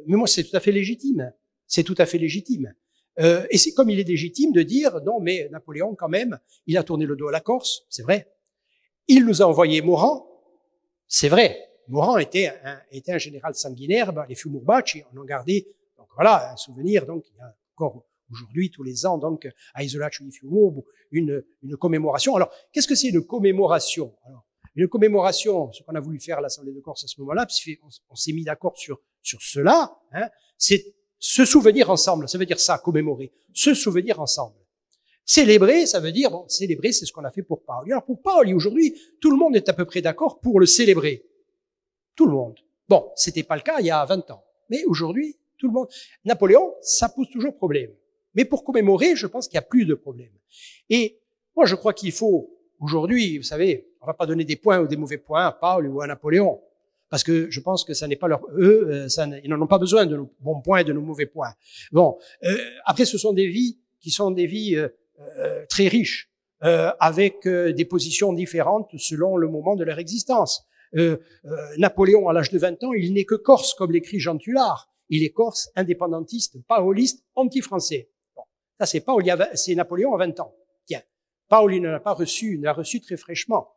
moi, c'est tout à fait légitime. C'est tout à fait légitime. Et c'est comme il est légitime de dire non, mais Napoléon, quand même, il a tourné le dos à la Corse, c'est vrai. Il nous a envoyé Morand, c'est vrai. Morand était un général sanguinaire. Ben, les Fiumurbaci en ont gardé, donc voilà, un souvenir. Donc il y a encore aujourd'hui, tous les ans, donc à Isolaccio di Fiumurbo, une commémoration. Alors, qu'est-ce que c'est une commémoration? Alors, une commémoration, ce qu'on a voulu faire à l'Assemblée de Corse à ce moment-là, puisqu'on s'est mis d'accord sur cela, hein, c'est se souvenir ensemble. Ça veut dire ça, commémorer. Se souvenir ensemble. Célébrer, ça veut dire, bon, célébrer, c'est ce qu'on a fait pour Paoli. Alors, pour Paoli, aujourd'hui, tout le monde est à peu près d'accord pour le célébrer. Tout le monde. Bon, c'était pas le cas il y a 20 ans. Mais aujourd'hui, tout le monde. Napoléon, ça pose toujours problème. Mais pour commémorer, je pense qu'il n'y a plus de problème. Et moi, je crois qu'il faut, aujourd'hui, vous savez, on va pas donner des points ou des mauvais points à Paoli ou à Napoléon. Parce que je pense que ça n'est pas ils n'en ont pas besoin de nos bons points et de nos mauvais points. Bon, après, ce sont des vies qui sont des vies très riches, avec des positions différentes selon le moment de leur existence. Napoléon, à l'âge de 20 ans, il n'est que corse, comme l'écrit Jean Tullard. Il est corse, indépendantiste, paoliste, anti-français. Bon, ça c'est Napoléon à 20 ans. Tiens, Paoli ne l'a pas reçu, il l'a reçu très fraîchement.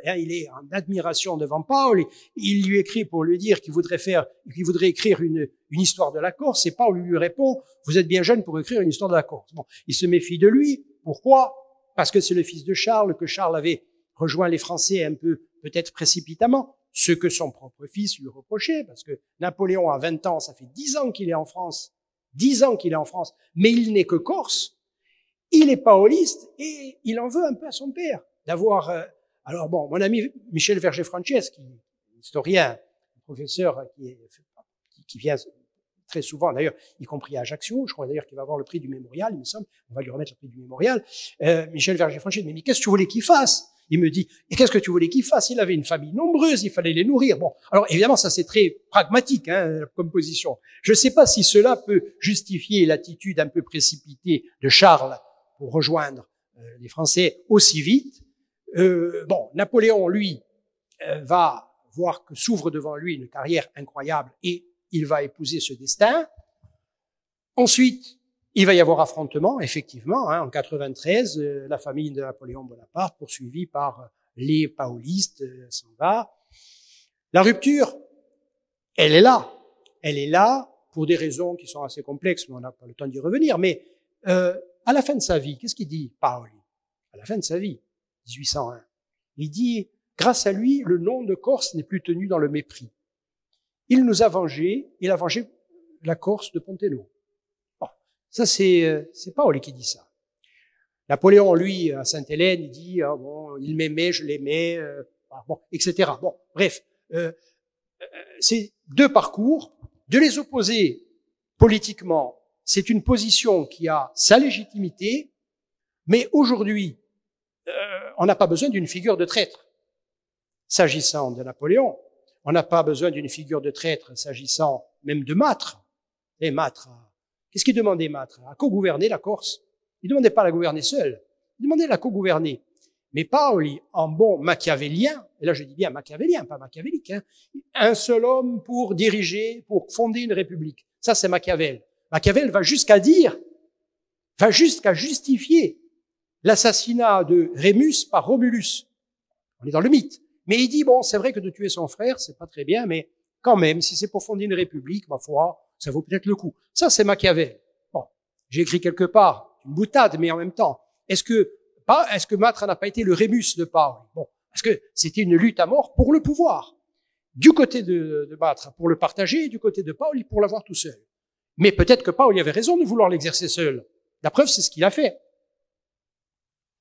Il est en admiration devant Paoli. Il lui écrit pour lui dire qu'il voudrait écrire une histoire de la Corse, et Paoli lui répond, vous êtes bien jeune pour écrire une histoire de la Corse. Bon, il se méfie de lui. Pourquoi? Parce que c'est le fils de Charles, que Charles avait rejoint les Français un peu, peut-être précipitamment, ce que son propre fils lui reprochait, parce que Napoléon a 20 ans, ça fait 10 ans qu'il est en France, 10 ans qu'il est en France, mais il n'est que corse, il est paoliste, et il en veut un peu à son père, d'avoir... Alors bon, mon ami Michel Verger-Franceschi, historien, professeur qui vient très souvent, d'ailleurs, y compris à Ajaccio, je crois d'ailleurs qu'il va avoir le prix du mémorial, il me semble, on va lui remettre le prix du mémorial, Michel Verger-Franceschi me dit, qu'est-ce que tu voulais qu'il fasse? Il me dit, et qu'est-ce que tu voulais qu'il fasse? Il avait une famille nombreuse, il fallait les nourrir. Bon, alors évidemment, ça c'est très pragmatique, hein, comme position. Je ne sais pas si cela peut justifier l'attitude un peu précipitée de Charles pour rejoindre les Français aussi vite. Bon, Napoléon, lui, va voir que s'ouvre devant lui une carrière incroyable et il va épouser ce destin. Ensuite, il va y avoir affrontement, effectivement, hein, en 93, la famille de Napoléon Bonaparte, poursuivie par les paolistes, s'en va. La rupture, elle est là. Elle est là pour des raisons qui sont assez complexes, mais on n'a pas le temps d'y revenir. Mais à la fin de sa vie, qu'est-ce qu'il dit, Paoli? À la fin de sa vie, 1801, il dit Grâce à lui, le nom de Corse n'est plus tenu dans le mépris. Il nous a vengés, il a vengé la Corse de Ponteno. Bon, ça c'est Paoli qui dit ça. Napoléon, lui, à Sainte-Hélène, il dit bon, il m'aimait, je l'aimais, bon, etc. Bon, bref, c'est deux parcours. De les opposer politiquement, c'est une position qui a sa légitimité, mais aujourd'hui, on n'a pas besoin d'une figure de traître. S'agissant de Napoléon, on n'a pas besoin d'une figure de traître s'agissant même de Mâtre. Et Mâtre, qu'est-ce qu'il demandait Mâtre? À co-gouverner la Corse. Il ne demandait pas à la gouverner seule, il demandait à la co-gouverner. Mais Paoli, en bon machiavélien, et là je dis bien machiavélien, pas machiavélique, hein, un seul homme pour diriger, pour fonder une république. Ça c'est Machiavel. Machiavel va jusqu'à justifier l'assassinat de Rémus par Romulus. On est dans le mythe. Mais il dit, bon, c'est vrai que de tuer son frère, c'est pas très bien, mais quand même, si c'est pour fonder une république, ma foi, ça vaut peut-être le coup. Ça, c'est Machiavel. Bon, j'ai écrit quelque part, une boutade, mais en même temps, est-ce que Mâtre n'a pas été le Rémus de Paoli? Bon, parce que c'était une lutte à mort pour le pouvoir. Du côté de Mâtre, pour le partager, et du côté de Paoli, pour l'avoir tout seul. Mais peut-être que Paoli avait raison de vouloir l'exercer seul. La preuve, c'est ce qu'il a fait.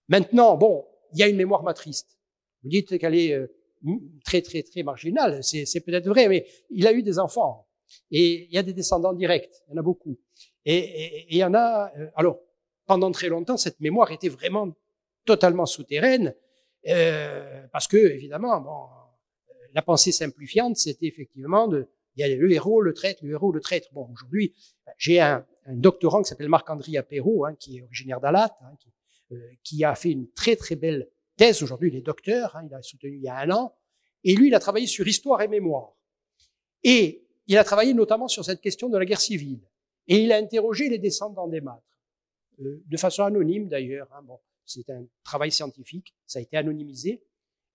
Maintenant, bon, il y a une mémoire matriste. Vous dites qu'elle est très, très, très marginale. C'est peut-être vrai, mais il a eu des enfants. Et il y a des descendants directs. Il y en a beaucoup. Et il y en a, alors, pendant très longtemps, cette mémoire était vraiment totalement souterraine, parce que, évidemment, bon, la pensée simplifiante, c'était effectivement il y a le héros, le traître, le héros, le traître. Bon, aujourd'hui, j'ai un doctorant qui s'appelle Marc-André Apéro, hein, qui est originaire d'Alat, hein, qui a fait une très, très belle thèse. Aujourd'hui, il est docteur, hein, il a soutenu il y a 1 an. Et lui, il a travaillé sur histoire et mémoire. Et il a travaillé notamment sur cette question de la guerre civile. Et il a interrogé les descendants des Mâtres, de façon anonyme d'ailleurs. Hein, bon, c'est un travail scientifique, ça a été anonymisé.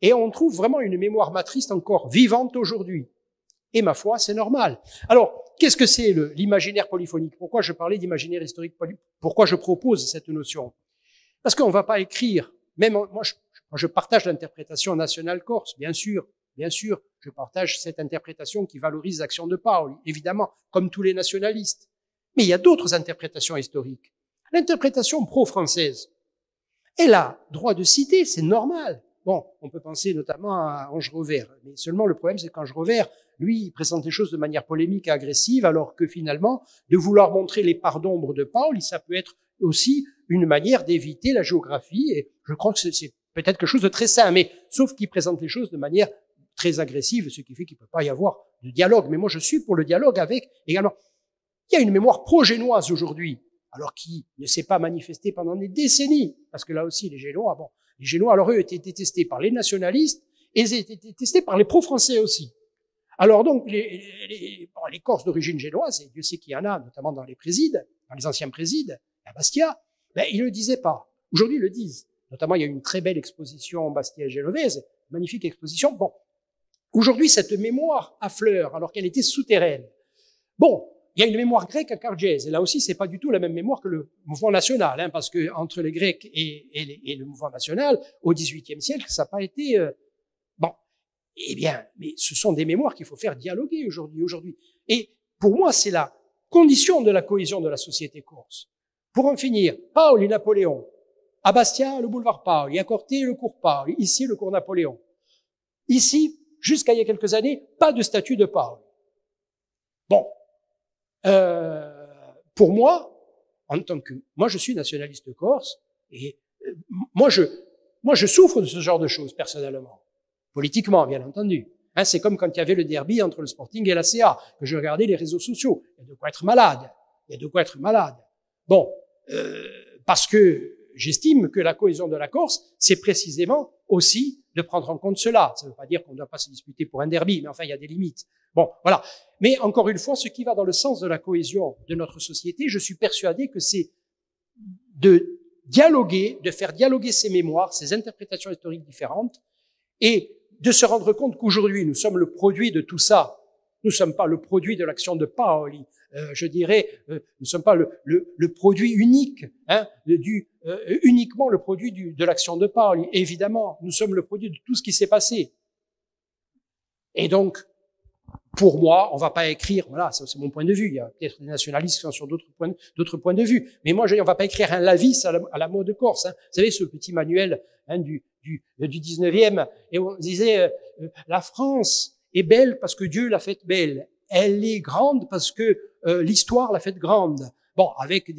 Et on trouve vraiment une mémoire matriste encore vivante aujourd'hui. Et ma foi, c'est normal. Alors, qu'est-ce que c'est l'imaginaire polyphonique? Pourquoi je parlais d'imaginaire historique Pourquoi je propose cette notion? Parce qu'on ne va pas écrire, même moi je partage l'interprétation nationale corse, bien sûr, je partage cette interprétation qui valorise l'action de Paoli, évidemment, comme tous les nationalistes. Mais il y a d'autres interprétations historiques. L'interprétation pro-française, elle a droit de citer, c'est normal. Bon, on peut penser notamment à Ange Rovère, mais seulement le problème c'est qu'Ange Rovère, lui, il présente les choses de manière polémique et agressive, alors que finalement, de vouloir montrer les parts d'ombre de Paoli, ça peut être aussi une manière d'éviter la géographie, et je crois que c'est peut-être quelque chose de très sain, mais sauf qu'il présente les choses de manière très agressive, ce qui fait qu'il ne peut pas y avoir de dialogue. Mais moi, je suis pour le dialogue avec également. Il y a une mémoire pro-génoise aujourd'hui, alors qui ne s'est pas manifestée pendant des décennies, parce que là aussi, les Génois, bon, les Génois, alors eux, étaient détestés par les nationalistes, et ils étaient détestés par les pro-français aussi. Alors donc, les Corses d'origine génoise, et Dieu sait qu'il y en a, notamment dans les présides, dans les anciens présides, à Bastia, ben, ils ne le disaient pas. Aujourd'hui, ils le disent. Notamment, il y a une très belle exposition Bastia-Génovaise, magnifique exposition. Bon, aujourd'hui, cette mémoire affleure, alors qu'elle était souterraine. Bon, il y a une mémoire grecque à Cargèse, et là aussi, c'est pas du tout la même mémoire que le mouvement national, hein, parce que entre les Grecs et le mouvement national, au XVIIIe siècle, ça n'a pas été bon. Eh bien, mais ce sont des mémoires qu'il faut faire dialoguer aujourd'hui. Et pour moi, c'est la condition de la cohésion de la société corse. Pour en finir, Paoli, Napoléon. À Bastia, le boulevard Paoli. À Corté, le cours Paoli. Ici, le cours Napoléon. Ici, jusqu'à il y a quelques années, pas de statue de Paoli. Bon. Pour moi, moi, je suis nationaliste corse, et moi, je souffre de ce genre de choses, personnellement. Politiquement, bien entendu. Hein, c'est comme quand il y avait le derby entre le Sporting et la CA, que je regardais les réseaux sociaux. Il y a de quoi être malade. Bon, parce que j'estime que la cohésion de la Corse, c'est précisément aussi de prendre en compte cela. Ça ne veut pas dire qu'on ne doit pas se disputer pour un derby, mais enfin, il y a des limites. Bon, voilà. Mais encore une fois, ce qui va dans le sens de la cohésion de notre société, je suis persuadé que c'est de dialoguer, de faire dialoguer ces mémoires, ces interprétations historiques différentes, et de se rendre compte qu'aujourd'hui, nous sommes le produit de tout ça, Nous ne sommes pas le produit de l'action de Paoli. Je dirais, nous ne sommes pas le produit unique, hein, uniquement le produit de l'action de Paoli. Évidemment, nous sommes le produit de tout ce qui s'est passé. Et donc, pour moi, on va pas écrire, voilà, ça c'est mon point de vue. Il y a peut-être des nationalistes qui sont sur d'autres points de vue. Mais moi, on va pas écrire un Lavis à la mode corse. Hein. Vous savez, ce petit manuel hein, du 19e, et on disait, la France est belle parce que Dieu l'a faite belle. Elle est grande parce que l'histoire l'a faite grande. Bon, avec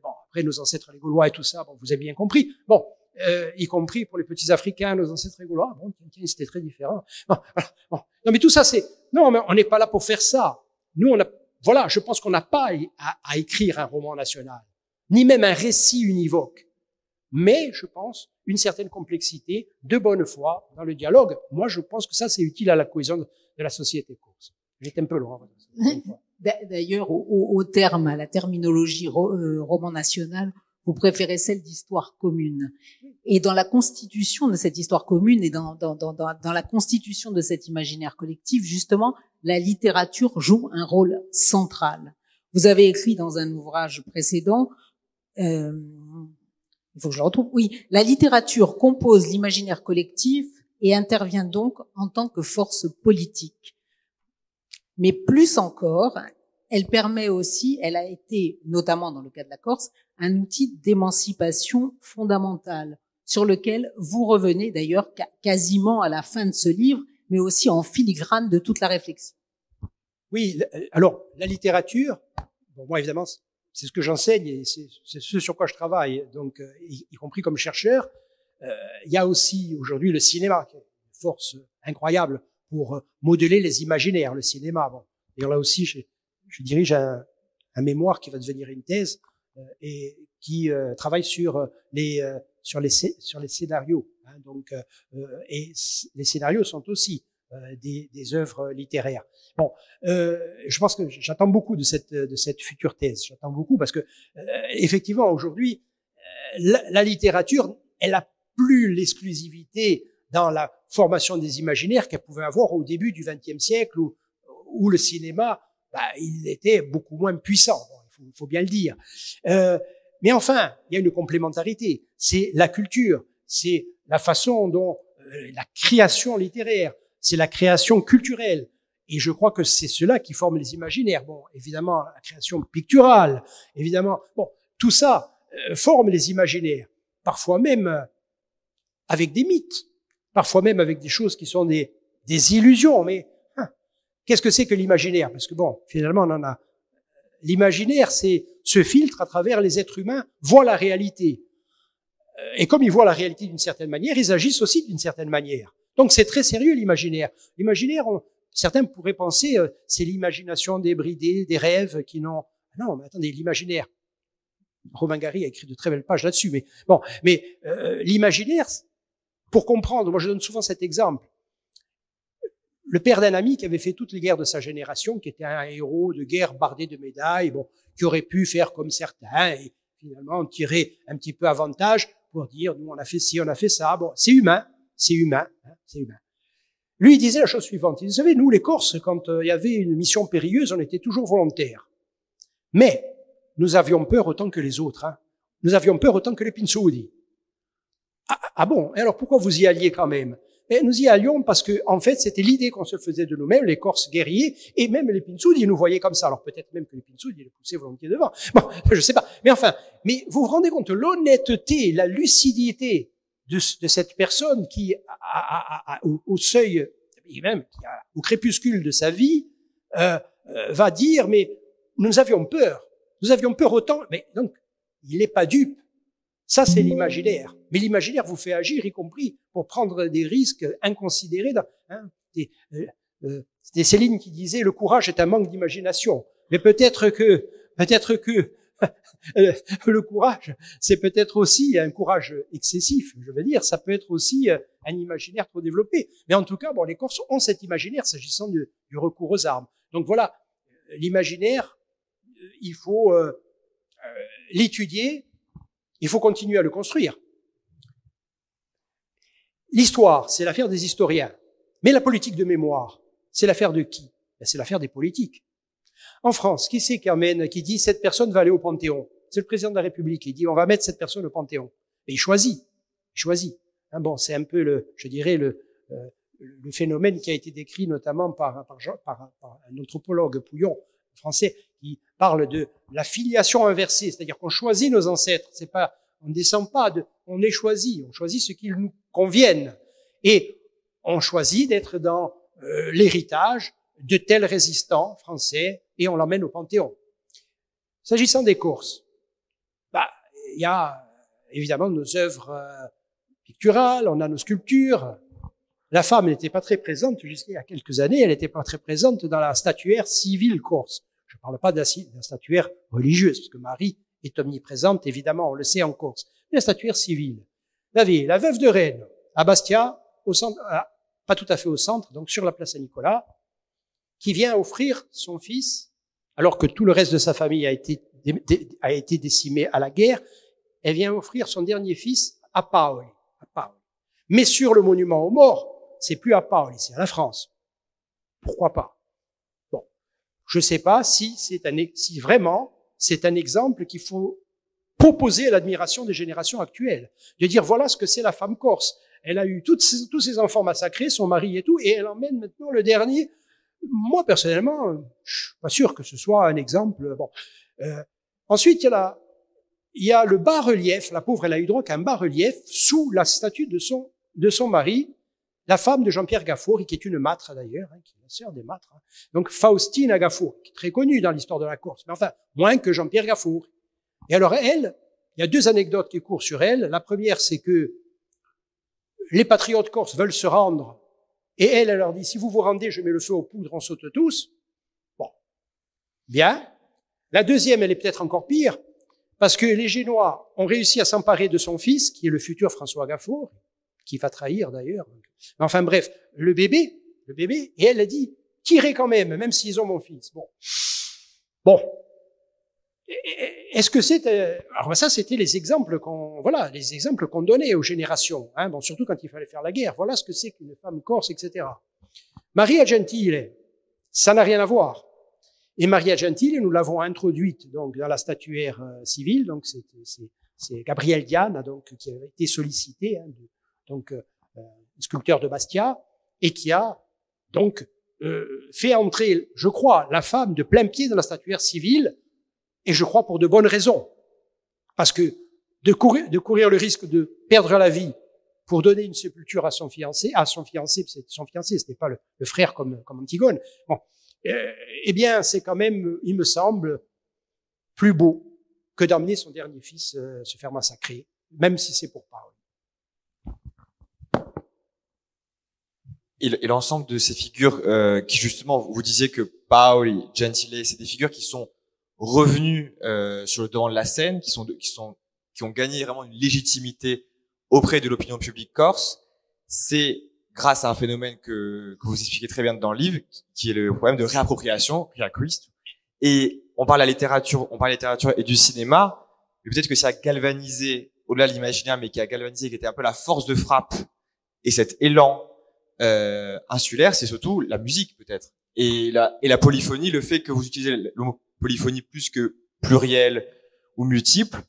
bon, après nos ancêtres les Gaulois et tout ça, bon, vous avez bien compris. Bon, y compris pour les petits Africains, nos ancêtres gaulois. Bon, c'était très différent. Bon, voilà, bon. Non, mais tout ça, non, mais on n'est pas là pour faire ça. Nous, voilà, je pense qu'on n'a pas à écrire un roman national, ni même un récit univoque. Mais, je pense, une certaine complexité, de bonne foi dans le dialogue. Moi, je pense que ça, c'est utile à la cohésion de la société corse. J'étais un peu loin.
D'ailleurs, au terme, à la terminologie roman national, vous préférez celle d'histoire commune. Et dans la constitution de cette histoire commune et dans la constitution de cet imaginaire collectif, justement, la littérature joue un rôle central. Vous avez écrit dans un ouvrage précédent, il faut que je le retrouve, oui, la littérature compose l'imaginaire collectif et intervient donc en tant que force politique. Mais plus encore, elle permet aussi, elle a été, notamment dans le cas de la Corse, un outil d'émancipation fondamentale, sur lequel vous revenez d'ailleurs quasiment à la fin de ce livre, mais aussi en filigrane de toute la réflexion.
Oui, alors, la littérature, bon, moi évidemment, c'est ce que j'enseigne et c'est ce sur quoi je travaille, donc y compris comme chercheur. Il y a aussi aujourd'hui le cinéma, qui est une force incroyable pour modeler les imaginaires, le cinéma. Bon. Et là aussi, je dirige un mémoire qui va devenir une thèse et qui travaille sur les scénarios. Hein, donc, et les scénarios sont aussi des œuvres littéraires. Bon, je pense que j'attends beaucoup de cette future thèse. J'attends beaucoup parce que effectivement aujourd'hui, la littérature, elle a plus l'exclusivité dans la formation des imaginaires qu'elle pouvait avoir au début du XXe siècle où le cinéma, il était beaucoup moins puissant. Bon, il faut bien le dire. Mais enfin, il y a une complémentarité. C'est la culture, c'est la façon dont la création littéraire, c'est la création culturelle. Et je crois que c'est cela qui forme les imaginaires. Bon, évidemment, la création picturale, évidemment. Bon, tout ça forme les imaginaires. Parfois même avec des mythes, parfois même avec des choses qui sont des illusions. Mais qu'est-ce que c'est que l'imaginaire? Parce que bon, finalement, on en a. L'imaginaire, c'est ce filtre à travers les êtres humains voient la réalité. Et comme ils voient la réalité d'une certaine manière, ils agissent aussi d'une certaine manière. Donc c'est très sérieux l'imaginaire. L'imaginaire, certains pourraient penser, c'est l'imagination débridée, des rêves qui n'ont... Non, mais attendez, l'imaginaire. Romain Gary a écrit de très belles pages là-dessus. Mais bon, l'imaginaire, pour comprendre, moi je donne souvent cet exemple. Le père d'un ami qui avait fait toutes les guerres de sa génération, qui était un héros de guerre bardé de médailles, bon, qui aurait pu faire comme certains et finalement tirer un petit peu avantage pour dire, nous on a fait ci, on a fait ça. Bon, c'est humain, hein, c'est humain. Lui, il disait la chose suivante. Il disait, vous savez, nous les Corses, quand il y avait une mission périlleuse, on était toujours volontaires. Mais nous avions peur autant que les autres. Hein. Nous avions peur autant que les Pinsoudi. Ah bon, et alors pourquoi vous y alliez quand même? Et nous y allions parce que, en fait, c'était l'idée qu'on se faisait de nous-mêmes, les Corses guerriers, et même les Pinsoudi nous voyaient comme ça. Alors peut-être même que les Pinsoudi les poussaient volontiers devant. Bon, je sais pas. Mais enfin, vous vous rendez compte de l'honnêteté, la lucidité de cette personne qui, au seuil, et même au crépuscule de sa vie, va dire, mais nous avions peur autant, mais donc, il n'est pas dupe. Ça, c'est l'imaginaire. Mais l'imaginaire vous fait agir, y compris pour prendre des risques inconsidérés. C'était Céline qui disait, le courage est un manque d'imagination. Mais peut-être que le courage, c'est peut-être aussi un courage excessif. Je veux dire, ça peut être aussi un imaginaire trop développé. Mais en tout cas, bon, les Corses ont cet imaginaire s'agissant du recours aux armes. Donc voilà, l'imaginaire, il faut l'étudier. Il faut continuer à le construire. L'histoire, c'est l'affaire des historiens. Mais la politique de mémoire, c'est l'affaire de qui? Ben, c'est l'affaire des politiques. En France, qui c'est qui dit cette personne va aller au Panthéon? C'est le président de la République. Il dit on va mettre cette personne au Panthéon. Et il choisit. Hein, bon, c'est un peu je dirais le phénomène qui a été décrit notamment par un anthropologue Pouillon, français, qui parle de la filiation inversée, c'est-à-dire qu'on choisit nos ancêtres. C'est pas, on ne descend pas on les choisit. On choisit ce qui nous conviennent. Et on choisit d'être dans l'héritage de tels résistants français et on l'emmène au Panthéon. S'agissant des courses, il y a évidemment nos œuvres picturales, on a nos sculptures. La femme n'était pas très présente jusqu'il y a quelques années, elle n'était pas très présente dans la statuaire civile corse. Je ne parle pas de la statuaire religieuse, parce que Marie est omniprésente, évidemment, on le sait en Corse. Mais la statuaire civile. La veuve de Rennes, à Bastia, au centre, pas tout à fait au centre, donc sur la place Saint-Nicolas, qui vient offrir son fils, alors que tout le reste de sa famille a été décimé à la guerre, elle vient offrir son dernier fils à Paoli. Mais sur le monument aux morts, c'est plus à Paoli, c'est à la France. Pourquoi pas? Bon. Je sais pas si vraiment c'est un exemple qu'il faut proposer à l'admiration des générations actuelles. De dire voilà ce que c'est la femme corse. Elle a eu tous ses enfants massacrés, son mari et tout, et elle emmène maintenant le dernier. Moi, personnellement, je suis pas sûr que ce soit un exemple. Bon. Ensuite, il y a le bas-relief. La pauvre, elle a eu droit qu'à un bas-relief sous la statue de son mari, la femme de Jean-Pierre Gaffouri, qui est une mâtre d'ailleurs, qui est la sœur des mâtres. Donc Faustina Gaffouri, qui est très connue dans l'histoire de la Corse, mais enfin, moins que Jean-Pierre Gaffouri. Et alors elle, il y a deux anecdotes qui courent sur elle. La première, c'est que les patriotes corses veulent se rendre, et elle leur dit, si vous vous rendez, je mets le feu aux poudres, on saute tous. Bon. Bien. La deuxième, elle est peut-être encore pire, parce que les Génois ont réussi à s'emparer de son fils, qui est le futur François Gaffouri, qui va trahir d'ailleurs. Enfin bref, le bébé, et elle a dit, tirez quand même s'ils ont mon fils. Bon. Est-ce que alors ça, c'était les exemples qu'on donnait aux générations, hein, bon, surtout quand il fallait faire la guerre. Voilà ce que c'est qu'une femme corse, etc. Maria Gentile, ça n'a rien à voir. Et Maria Gentile, nous l'avons introduite donc dans la statuaire civile, donc c'est Gabriel Diane, donc qui a été sollicité, hein, sculpteur de Bastia, et qui a donc fait entrer, je crois, la femme de plein pied dans la statuaire civile, et je crois pour de bonnes raisons. Parce que de courir le risque de perdre la vie pour donner une sépulture à son fiancé, c'était pas le frère comme Antigone. Bon. Eh bien, c'est quand même, il me semble, plus beau que d'emmener son dernier fils se faire massacrer, même si c'est pour Paoli.
Et l'ensemble de ces figures qui justement, vous disiez que Paoli, Gentile, c'est des figures qui sont revenues sur le devant de la scène, qui ont gagné vraiment une légitimité auprès de l'opinion publique corse. C'est grâce à un phénomène que vous expliquez très bien dans le livre, qui est le problème de réappropriation, et on parle de la littérature, et du cinéma, mais peut-être que ça a galvanisé, au-delà de l'imaginaire, mais qui a galvanisé, qui était un peu la force de frappe, et cet élan insulaire, c'est surtout la musique peut-être, et la polyphonie, le fait que vous utilisez le mot polyphonie plus que pluriel ou multiple,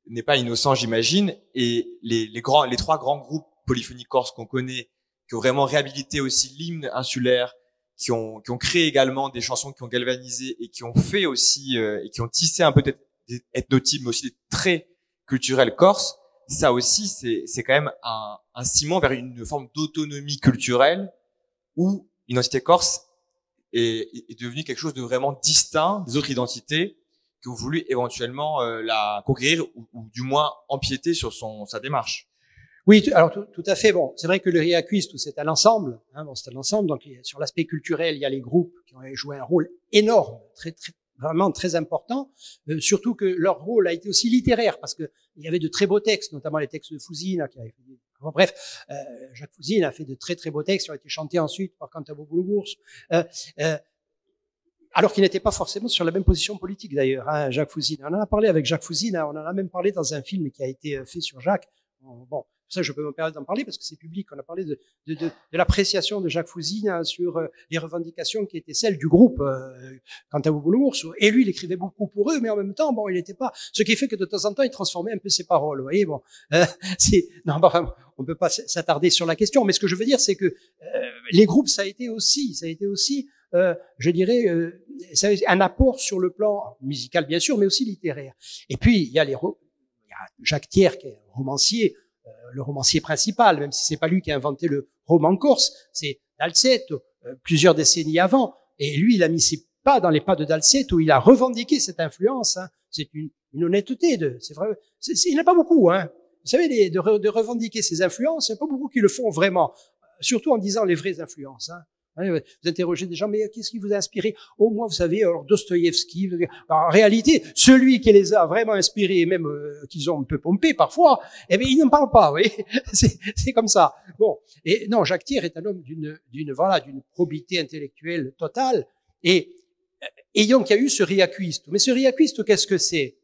n'est pas innocent, j'imagine, et les trois grands groupes polyphoniques corses qu'on connaît, qui ont vraiment réhabilité aussi l'hymne insulaire, qui ont créé également des chansons qui ont galvanisé et qui ont fait aussi et qui ont tissé un peu des ethnotypes, mais aussi des traits culturels corses. Ça aussi, c'est quand même un ciment vers une forme d'autonomie culturelle où l'identité corse est devenue quelque chose de vraiment distinct des autres identités qui ont voulu éventuellement la conquérir ou du moins empiéter sur sa démarche.
Oui, alors tout à fait. Bon, c'est vrai que le Riacuiste, c'est un ensemble. Hein, c'est un ensemble. Donc, sur l'aspect culturel, il y a les groupes qui ont joué un rôle énorme, vraiment très important. Surtout que leur rôle a été aussi littéraire, parce que il y avait de très beaux textes, notamment les textes de Fouzine, qui avait fait. Bon, bref, Jacques Fouzine a fait de très très beaux textes qui ont été chantés ensuite par Cantabo Boulougours. Alors qu'il n'était pas forcément sur la même position politique d'ailleurs, hein, Jacques Fouzine. On en a parlé avec Jacques Fouzine. On en a même parlé dans un film qui a été fait sur Jacques. Bon. ça je peux me permettre d'en parler parce que c'est public. On a parlé de l'appréciation de Jacques Fouzine sur les revendications qui étaient celles du groupe quant à Bouboulous. Et lui, il écrivait beaucoup pour eux, mais en même temps, bon, il n'était pas. Ce qui fait que de temps en temps, il transformait un peu ses paroles. Vous voyez, bon, non, enfin, on peut pas s'attarder sur la question. Mais ce que je veux dire, c'est que les groupes, ça a été aussi, je dirais, un apport sur le plan musical, bien sûr, mais aussi littéraire. Et puis, il y a Jacques Thiers, qui est un romancier, le romancier principal, même si c'est pas lui qui a inventé le roman corse, c'est Dalcetto, plusieurs décennies avant. Et lui, il a mis ses pas dans les pas de Dalcetto, il a revendiqué cette influence. Hein. C'est une honnêteté c'est vrai. Il n'y en a pas beaucoup, hein. Vous savez, de revendiquer ses influences, il n'y a pas beaucoup qui le font vraiment. Surtout en disant les vraies influences, hein. Vous interrogez des gens, mais qu'est-ce qui vous a inspiré? Oh, moi, vous savez, alors Dostoïevski. En réalité, celui qui les a vraiment inspirés, et même qu'ils ont un peu pompé parfois, eh bien, ils n'en parlent pas, oui. C'est comme ça. Bon, et non, Jacques Thiers est un homme d'une probité intellectuelle totale, et donc il y a eu ce Riaquisto. Mais ce Riaquisto, qu'est-ce que c'est?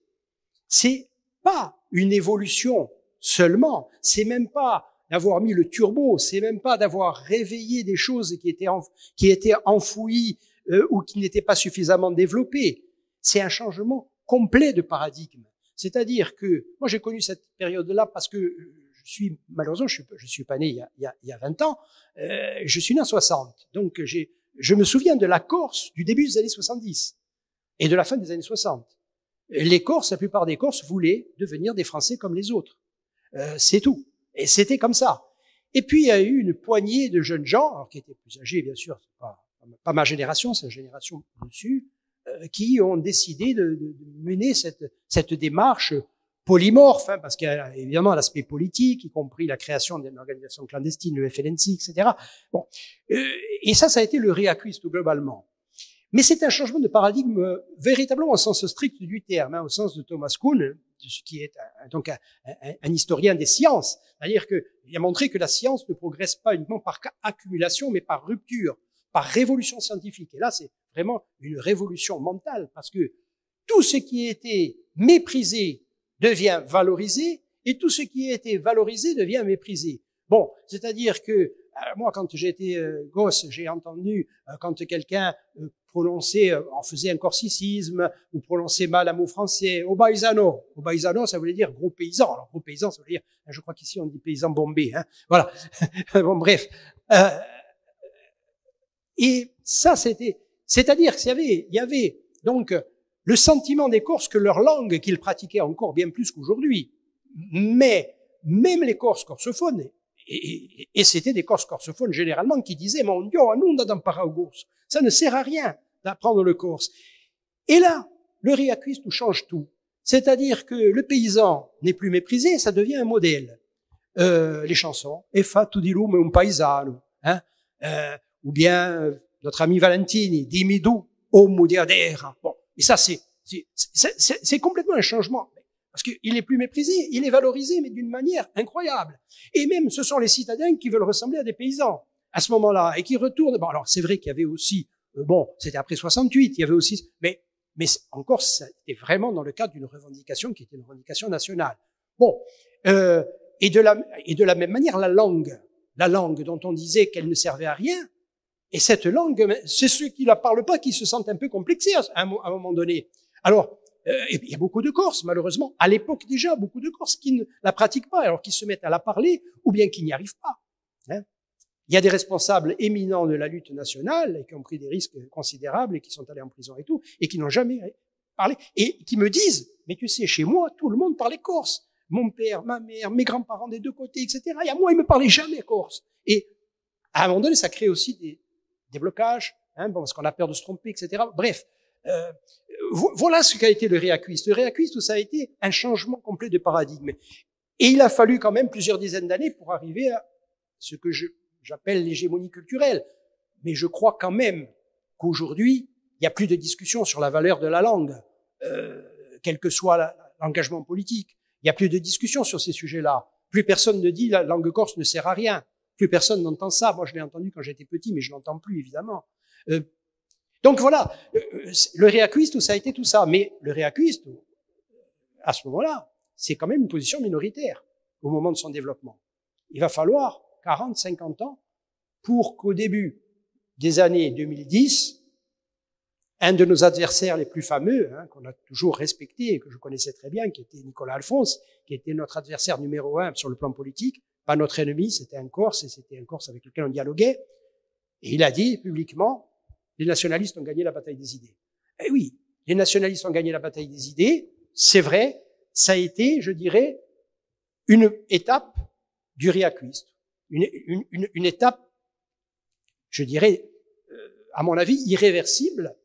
C'est pas une évolution seulement. C'est même pas d'avoir mis le turbo, c'est même pas d'avoir réveillé des choses qui étaient enfouies ou qui n'étaient pas suffisamment développées. C'est un changement complet de paradigme. C'est-à-dire que moi j'ai connu cette période-là parce que malheureusement je suis pas né il y a 20 ans, je suis né en 60. Donc je me souviens de la Corse du début des années 70 et de la fin des années 60. Les Corses, la plupart des Corses voulaient devenir des Français comme les autres. C'est tout. Et c'était comme ça. Et puis, il y a eu une poignée de jeunes gens, alors, qui étaient plus âgés, bien sûr, c'est pas ma génération, c'est la génération dessus, qui ont décidé de mener cette démarche polymorphe, hein, parce qu'il y a évidemment l'aspect politique, y compris la création d'une organisation clandestine, le FLNC, etc. Bon. Et ça a été le Riaquisto globalement. Mais c'est un changement de paradigme véritablement au sens strict du terme, hein, au sens de Thomas Kuhn, qui est donc un historien des sciences. C'est-à-dire qu'il a montré que la science ne progresse pas uniquement par accumulation, mais par rupture, par révolution scientifique. Et là, c'est vraiment une révolution mentale, parce que tout ce qui était méprisé devient valorisé, et tout ce qui a été valorisé devient méprisé. Bon, c'est-à-dire que moi, quand j'étais gosse, j'ai entendu quand quelqu'un prononçait, faisait un corsicisme ou prononçait mal un mot français, obaisano. Obaisano, ça voulait dire gros paysan. Alors gros paysan, ça veut dire, je crois qu'ici on dit paysan bombé. Hein. Voilà. Bon, bref. Et ça, c'est-à-dire qu'il y avait donc le sentiment des Corses que leur langue qu'ils pratiquaient encore bien plus qu'aujourd'hui. Mais même les Corses corsophones, et c'était des Corses corsophones généralement qui disaient « Mon Dieu, nous on a d'empara au Corse. Ça ne sert à rien d'apprendre le corse. » Et là, le Riaquisto change tout. C'est-à-dire que le paysan n'est plus méprisé, ça devient un modèle. Les chansons « E fatto di lume un paesano hein, » ou bien notre ami Valentini « Dimmi tu, homo di adera ». Bon, et ça c'est complètement un changement. Parce qu'il est plus méprisé, il est valorisé, mais d'une manière incroyable. Et même, ce sont les citadins qui veulent ressembler à des paysans à ce moment-là, et qui retournent. Bon, alors c'est vrai qu'il y avait aussi, c'était après 68, il y avait aussi, mais encore, c'était vraiment dans le cadre d'une revendication qui était une revendication nationale. Bon, et de la même manière, la langue dont on disait qu'elle ne servait à rien, et cette langue, c'est ceux qui la parlent pas qui se sentent un peu complexés à un moment donné. Alors, il y a beaucoup de Corses, malheureusement, à l'époque déjà, beaucoup de Corses qui ne la pratiquent pas, alors qu'ils se mettent à la parler, ou bien qui n'y arrivent pas. Hein. Il y a des responsables éminents de la lutte nationale, qui ont pris des risques considérables, et qui sont allés en prison et tout, et qui n'ont jamais parlé, et qui me disent, mais tu sais, chez moi, tout le monde parlait corse. Mon père, ma mère, mes grands-parents des deux côtés, etc. Et à moi, ils me parlaient jamais corse. Et à un moment donné, ça crée aussi des blocages, hein, parce qu'on a peur de se tromper, etc. Bref. Voilà ce qu'a été le Riaquisto. Le Riaquisto, ça a été un changement complet de paradigme. Et il a fallu quand même plusieurs dizaines d'années pour arriver à ce que j'appelle l'hégémonie culturelle. Mais je crois quand même qu'aujourd'hui, il n'y a plus de discussion sur la valeur de la langue, quel que soit l'engagement politique. Il n'y a plus de discussion sur ces sujets-là. Plus personne ne dit la langue corse ne sert à rien. Plus personne n'entend ça. Moi, je l'ai entendu quand j'étais petit, mais je l'entends plus, évidemment. Donc voilà, le Riaquisto, ça a été tout ça. Mais le Riaquisto, à ce moment-là, c'est quand même une position minoritaire au moment de son développement. il va falloir 40, 50 ans pour qu'au début des années 2010, un de nos adversaires les plus fameux, qu'on a toujours respecté et que je connaissais très bien, qui était Nicolas Alphonse, qui était notre adversaire numéro 1 sur le plan politique, pas notre ennemi, c'était un Corse, et c'était un Corse avec lequel on dialoguait. Et il a dit publiquement, les nationalistes ont gagné la bataille des idées. Eh oui, les nationalistes ont gagné la bataille des idées, c'est vrai, ça a été, je dirais, une étape du réacquiste, une étape, je dirais, à mon avis, irréversible,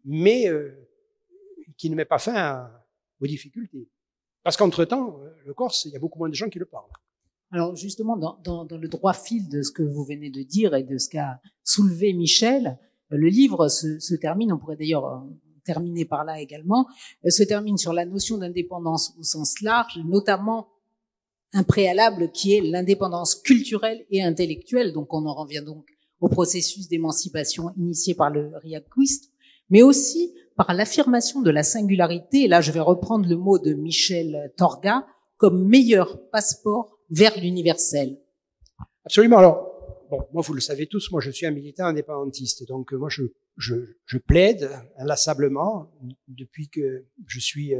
mais qui ne met pas fin aux difficultés. Parce qu'entre-temps, le Corse, il y a beaucoup moins de gens qui le parlent.
Alors justement, dans le droit fil de ce que vous venez de dire et de ce qu'a soulevé Michel, le livre se termine, on pourrait d'ailleurs terminer par là également, se termine sur la notion d'indépendance au sens large, notamment un préalable qui est l'indépendance culturelle et intellectuelle. Donc on en revient donc au processus d'émancipation initié par le Riaquiste, mais aussi par l'affirmation de la singularité, et là je vais reprendre le mot de Michel Torga, comme meilleur passeport vers l'universel.
Absolument. Alors, bon, moi vous le savez tous, moi je suis un militant indépendantiste, donc moi je plaide inlassablement depuis que je suis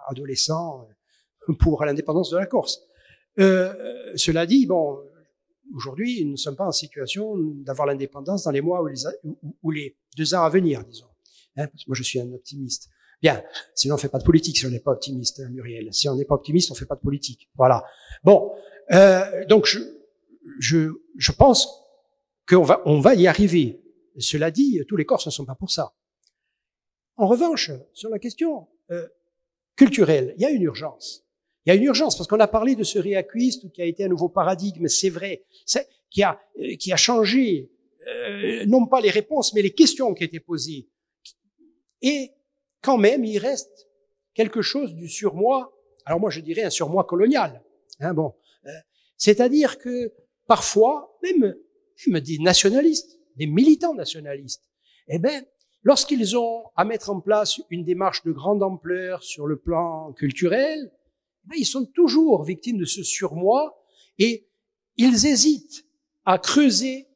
adolescent pour l'indépendance de la Corse. Cela dit, bon, aujourd'hui nous ne sommes pas en situation d'avoir l'indépendance dans les mois ou les 2 ans à venir, disons. Parce que moi je suis un optimiste. Bien, sinon on fait pas de politique si on n'est pas optimiste, Muriel. Si on n'est pas optimiste, on fait pas de politique. Voilà. Bon, donc je pense qu'on va y arriver. Cela dit, tous les Corses ne sont pas pour ça. En revanche, sur la question culturelle, il y a une urgence. Il y a une urgence parce qu'on a parlé de ce réacquiste qui a été un nouveau paradigme, c'est vrai, qui a changé non pas les réponses, mais les questions qui étaient posées. Et quand même, il reste quelque chose du surmoi. Alors moi, je dirais un surmoi colonial. C'est-à-dire que parfois, même des nationalistes, des militants nationalistes, lorsqu'ils ont à mettre en place une démarche de grande ampleur sur le plan culturel, ils sont toujours victimes de ce surmoi et ils hésitent à creuser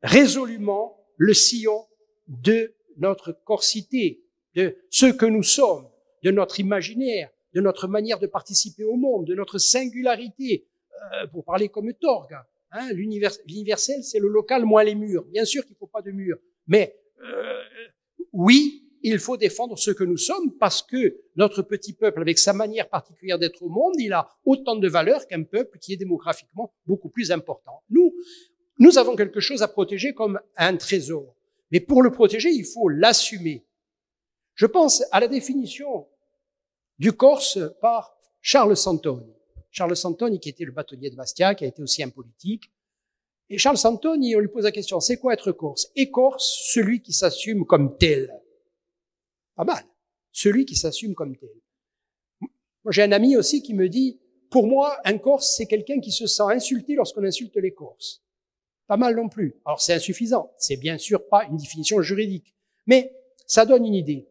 résolument le sillon de notre corsité, de ce que nous sommes, de notre imaginaire, de notre manière de participer au monde, de notre singularité, pour parler comme Torg. L'universel, c'est le local moins les murs. Bien sûr qu'il ne faut pas de murs, mais oui, il faut défendre ce que nous sommes parce que notre petit peuple, avec sa manière particulière d'être au monde, il a autant de valeur qu'un peuple qui est démographiquement beaucoup plus important. Nous avons quelque chose à protéger comme un trésor, mais pour le protéger, il faut l'assumer. Je pense à la définition du Corse par Charles Santoni. Charles Santoni, qui était le bâtonnier de Bastia, qui a été aussi un politique. Et Charles Santoni, on lui pose la question, c'est quoi être Corse? Et Corse, celui qui s'assume comme tel. Pas mal. Celui qui s'assume comme tel. Moi, j'ai un ami aussi qui me dit, pour moi, un Corse, c'est quelqu'un qui se sent insulté lorsqu'on insulte les Corses. Pas mal non plus. Alors, c'est insuffisant. C'est bien sûr pas une définition juridique. Mais ça donne une idée.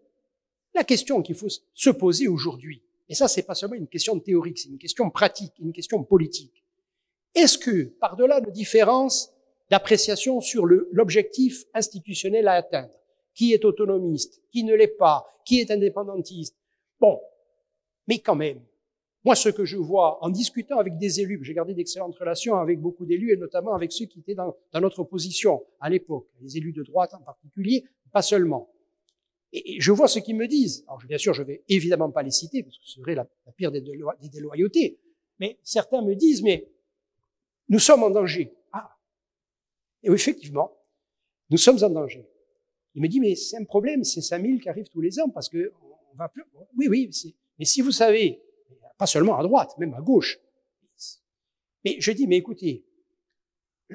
La question qu'il faut se poser aujourd'hui, et ça, c'est pas seulement une question théorique, c'est une question pratique, une question politique. Est-ce que, par-delà nos différences d'appréciation sur l'objectif institutionnel à atteindre, qui est autonomiste, qui ne l'est pas, qui est indépendantiste, bon, mais quand même, moi, ce que je vois en discutant avec des élus, j'ai gardé d'excellentes relations avec beaucoup d'élus, et notamment avec ceux qui étaient dans notre opposition à l'époque, les élus de droite en particulier, pas seulement. Et je vois ce qu'ils me disent. Alors, bien sûr, je vais évidemment pas les citer, parce que ce serait la pire des déloyautés. Mais certains me disent, mais nous sommes en danger. Ah. Et oui, effectivement, nous sommes en danger. Il me dit, mais c'est un problème, c'est 5000 qui arrivent tous les ans, parce que on va plus. Oui, mais si vous savez, pas seulement à droite, même à gauche. Mais je dis, mais écoutez,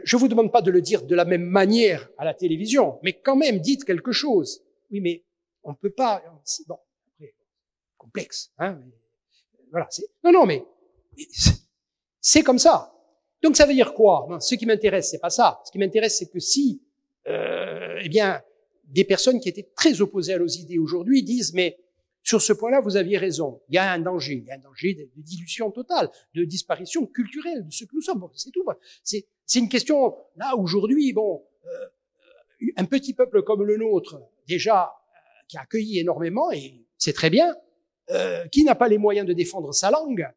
je vous demande pas de le dire de la même manière à la télévision, mais quand même, dites quelque chose. Oui, mais on peut pas, bon, après, complexe, mais voilà, non, mais c'est comme ça. Donc ça veut dire quoi? Non, ce qui m'intéresse, c'est pas ça. Ce qui m'intéresse, c'est que si, des personnes qui étaient très opposées à nos idées aujourd'hui disent, mais Sur ce point-là, vous aviez raison. Il y a un danger de dilution totale, de disparition culturelle de ce que nous sommes. Bon, c'est tout. C'est une question, là, aujourd'hui, un petit peuple comme le nôtre, déjà, qui a accueilli énormément, et c'est très bien, qui n'a pas les moyens de défendre sa langue,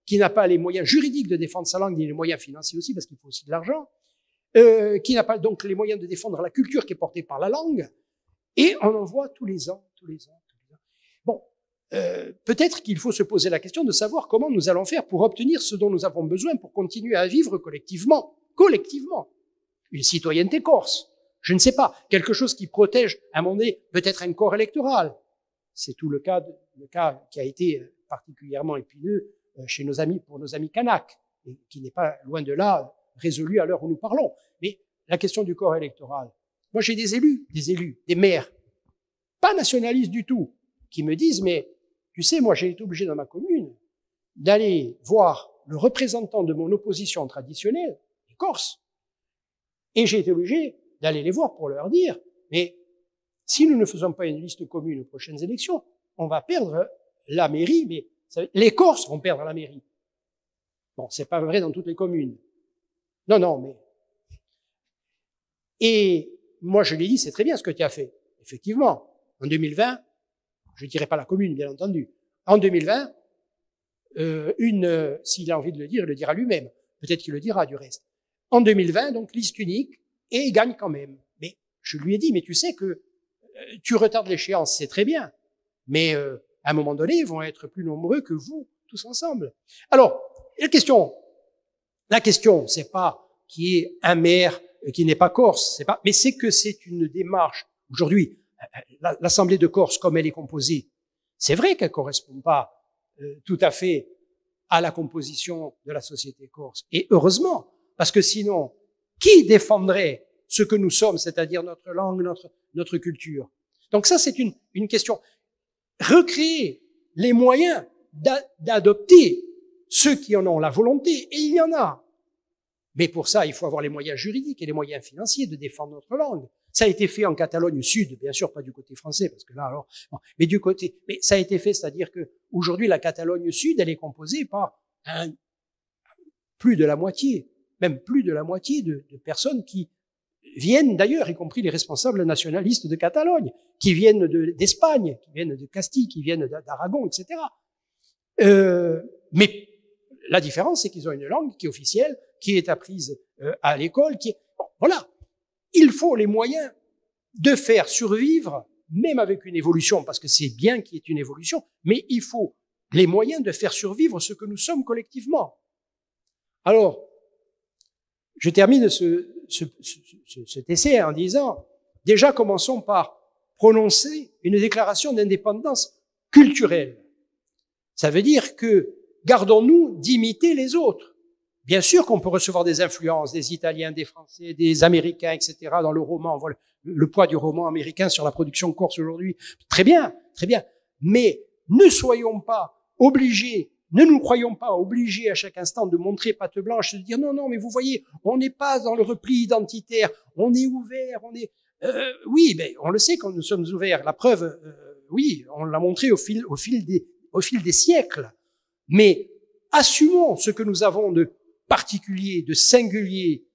qui n'a pas les moyens juridiques de défendre sa langue, ni les moyens financiers aussi, parce qu'il faut aussi de l'argent, qui n'a pas donc les moyens de défendre la culture qui est portée par la langue, et on en voit tous les ans. Bon, peut-être qu'il faut se poser la question de savoir comment nous allons faire pour obtenir ce dont nous avons besoin pour continuer à vivre collectivement. Une citoyenneté corse, je ne sais pas, quelque chose qui protège, à un moment donné, peut-être un corps électoral. C'est tout le cas qui a été particulièrement épineux pour nos amis kanaks, et qui n'est pas loin de là résolu à l'heure où nous parlons. Mais la question du corps électoral. Moi, j'ai des élus, des maires, pas nationalistes du tout, qui me disent, mais tu sais, moi, j'ai été obligé dans ma commune d'aller voir le représentant de mon opposition traditionnelle, les Corses, et j'ai été obligé d'aller les voir pour leur dire, mais si nous ne faisons pas une liste commune aux prochaines élections, on va perdre la mairie, mais les Corses vont perdre la mairie. Bon, c'est pas vrai dans toutes les communes. Non, mais... Et moi, je l'ai dit, c'est très bien ce que tu as fait. Effectivement, en 2020, je dirais pas la commune, bien entendu. En 2020, s'il a envie de le dire, il le dira lui-même. Peut-être qu'il le dira du reste. En 2020, donc, liste unique, et il gagne quand même. Mais je lui ai dit, mais tu sais que tu retardes l'échéance, c'est très bien. Mais à un moment donné, ils vont être plus nombreux que vous, tous ensemble. Alors, la question, c'est pas qui est un maire qui n'est pas corse, mais c'est que c'est une démarche. Aujourd'hui, l'Assemblée de Corse, comme elle est composée, c'est vrai qu'elle correspond pas tout à fait à la composition de la société corse. Et heureusement, parce que sinon, qui défendrait ce que nous sommes, c'est-à-dire notre langue, notre culture? Donc ça, c'est une question. Recréer les moyens d'adopter ceux qui en ont la volonté, et il y en a. Mais pour ça, il faut avoir les moyens juridiques et les moyens financiers de défendre notre langue. Ça a été fait en Catalogne Sud, bien sûr, pas du côté français, parce que là, alors, bon, mais ça a été fait, c'est-à-dire que aujourd'hui, la Catalogne Sud, elle est composée par plus de la moitié de personnes qui viennent d'ailleurs, y compris les responsables nationalistes de Catalogne, qui viennent d'Espagne, qui viennent de Castille, qui viennent d'Aragon, etc. Mais la différence, c'est qu'ils ont une langue qui est officielle, qui est apprise à l'école, bon, voilà. Il faut les moyens de faire survivre, même avec une évolution, parce que c'est bien qu'il y ait une évolution, mais il faut les moyens de faire survivre ce que nous sommes collectivement. Alors, je termine cet essai en disant, déjà commençons par prononcer une déclaration d'indépendance culturelle. Ça veut dire que gardons-nous d'imiter les autres. Bien sûr qu'on peut recevoir des influences des Italiens, des Français, des Américains, etc. dans le roman. On voit le poids du roman américain sur la production corse aujourd'hui. Très bien, très bien. Mais ne nous croyons pas obligés à chaque instant de montrer patte blanche, de dire non, mais vous voyez, on n'est pas dans le repli identitaire, on est ouvert, oui, mais on le sait quand nous sommes ouverts. La preuve, oui, on l'a montré au fil des siècles. Mais assumons ce que nous avons de particulier, de singulier.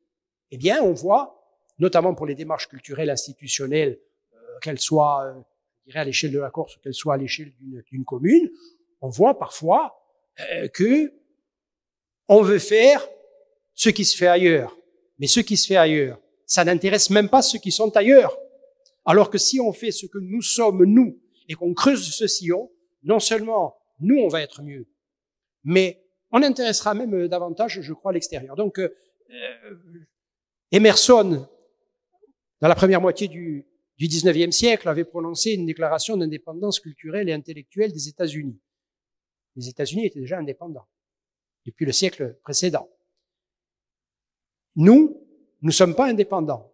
Eh bien, on voit, notamment pour les démarches culturelles institutionnelles, qu'elles soient, je dirais, à l'échelle de la Corse, qu'elles soient à l'échelle d'une commune, on voit parfois que on veut faire ce qui se fait ailleurs. Mais ce qui se fait ailleurs, ça n'intéresse même pas ceux qui sont ailleurs. Alors que si on fait ce que nous sommes, nous, et qu'on creuse ce sillon, non seulement nous, on va être mieux, mais on intéressera même davantage, je crois, l'extérieur. Donc, Emerson, dans la première moitié du XIXe siècle, avait prononcé une déclaration d'indépendance culturelle et intellectuelle des États-Unis. Les États-Unis étaient déjà indépendants depuis le siècle précédent. Nous ne sommes pas indépendants.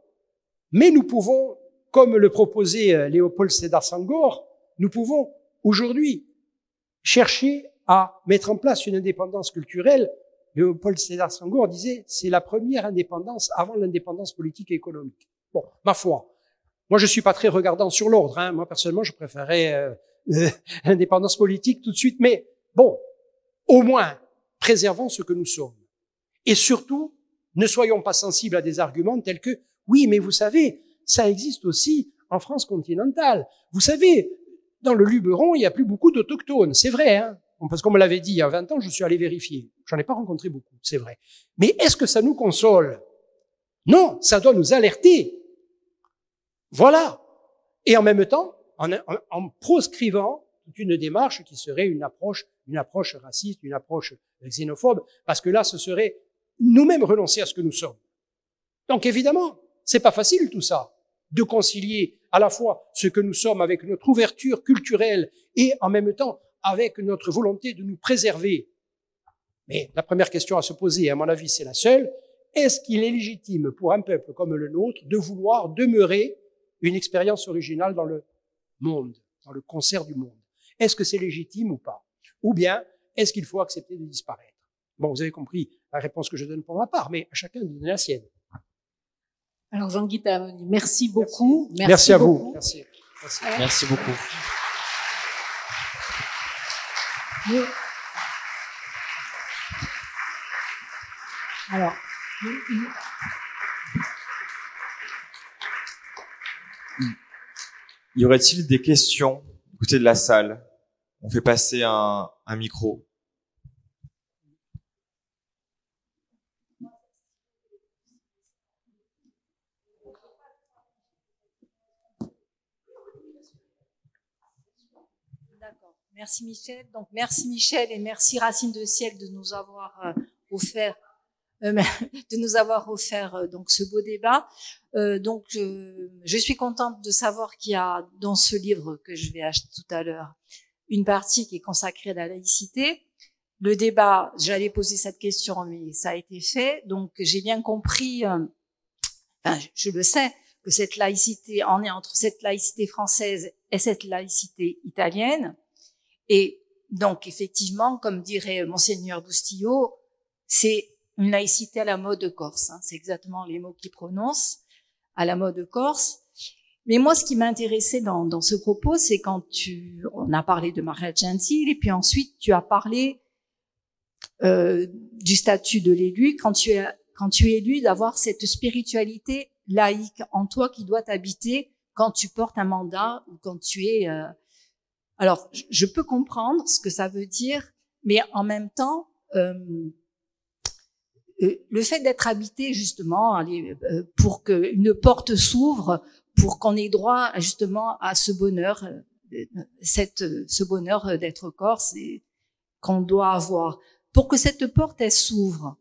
Mais nous pouvons, comme le proposait Léopold Sédar Senghor, nous pouvons aujourd'hui chercher à mettre en place une indépendance culturelle. Léopold Sédar Senghor disait, c'est la première indépendance avant l'indépendance politique et économique. Bon, ma foi, moi je suis pas très regardant sur l'ordre. Moi personnellement, je préférais l'indépendance politique tout de suite. Mais bon, au moins, préservons ce que nous sommes. Et surtout, ne soyons pas sensibles à des arguments tels que « oui, mais vous savez, ça existe aussi en France continentale. Vous savez, dans le Luberon, il n'y a plus beaucoup d'autochtones. » C'est vrai, hein, parce qu'on me l'avait dit il y a 20 ans, je suis allé vérifier. J'en ai pas rencontré beaucoup, c'est vrai. Mais est-ce que ça nous console? Non, ça doit nous alerter. Voilà. Et en même temps, en proscrivant une démarche qui serait une approche raciste, une approche xénophobe, parce que là, ce serait nous-mêmes renoncer à ce que nous sommes. Donc évidemment, c'est pas facile tout ça, de concilier à la fois ce que nous sommes avec notre ouverture culturelle et en même temps avec notre volonté de nous préserver. Mais la première question à se poser, à mon avis, c'est la seule. Est-ce qu'il est légitime pour un peuple comme le nôtre de vouloir demeurer une expérience originale dans le monde, dans le concert du monde? Est-ce que c'est légitime ou pas? Ou bien, est-ce qu'il faut accepter de disparaître? Bon, vous avez compris la réponse que je donne pour ma part, mais à chacun de donner la sienne.
Alors, Jean-Guy Taamoni, merci beaucoup.
Merci à
beaucoup.
vous. Merci. Merci.
Merci beaucoup.
Alors,
y aurait-il des questions du côté de la salle? On fait passer un micro.
d'accord. Merci Michel. Donc, merci Michel et merci Racine de Ciel de nous avoir offert donc ce beau débat. Donc je suis contente de savoir qu'il y a dans ce livre que je vais acheter tout à l'heure une partie qui est consacrée à la laïcité. Le débat, j'allais poser cette question, mais ça a été fait. Donc j'ai bien compris, enfin je le sais, que cette laïcité en est entre cette laïcité française et cette laïcité italienne. Et donc effectivement, comme dirait Monseigneur Bustillo, c'est une laïcité à la mode corse, hein, c'est exactement les mots qu'il prononce, à la mode corse. Mais moi, ce qui m'a intéressé dans ce propos, c'est quand on a parlé de Maria Gentile, et puis ensuite tu as parlé du statut de l'élu, quand tu es élu, d'avoir cette spiritualité laïque en toi qui doit t'habiter quand tu portes un mandat ou quand tu es. Alors, je peux comprendre ce que ça veut dire, mais en même temps. Le fait d'être habité justement pour qu'une porte s'ouvre, pour qu'on ait droit justement à ce bonheur, ce bonheur d'être corse et qu'on doit avoir, pour que cette porte elle s'ouvre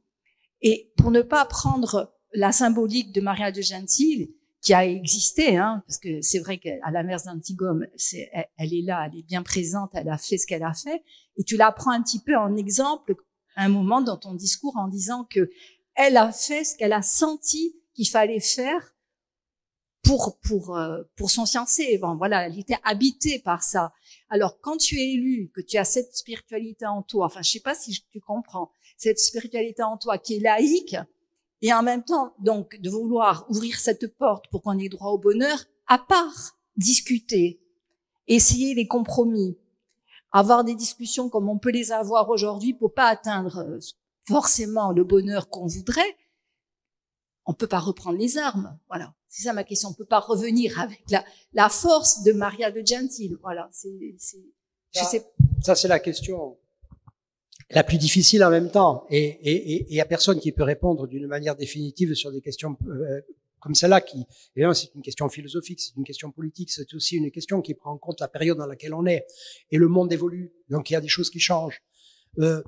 et pour ne pas prendre la symbolique de Maria de Gentile qui a existé, hein, parce que c'est vrai qu'à la mère d'Antigone, elle est là, elle est bien présente, elle a fait ce qu'elle a fait, et tu la prends un petit peu en exemple un moment dans ton discours en disant que elle a fait ce qu'elle a senti qu'il fallait faire pour son fiancé. Bon, voilà, elle était habitée par ça. Alors, quand tu es élu, que tu as cette spiritualité en toi, enfin, je sais pas si tu comprends, cette spiritualité en toi qui est laïque, et en même temps, donc, de vouloir ouvrir cette porte pour qu'on ait droit au bonheur, à part discuter, essayer les compromis, avoir des discussions comme on peut les avoir aujourd'hui pour pas atteindre forcément le bonheur qu'on voudrait, on peut pas reprendre les armes. Voilà. C'est ça ma question. On peut pas revenir avec la force de Maria de Gentile. Voilà. Je sais.
Ça, c'est la question la plus difficile en même temps. Et il y a personne qui peut répondre d'une manière définitive sur des questions comme celle-là qui, évidemment, c'est une question philosophique, c'est une question politique, c'est aussi une question qui prend en compte la période dans laquelle on est. Et le monde évolue, donc il y a des choses qui changent. Dans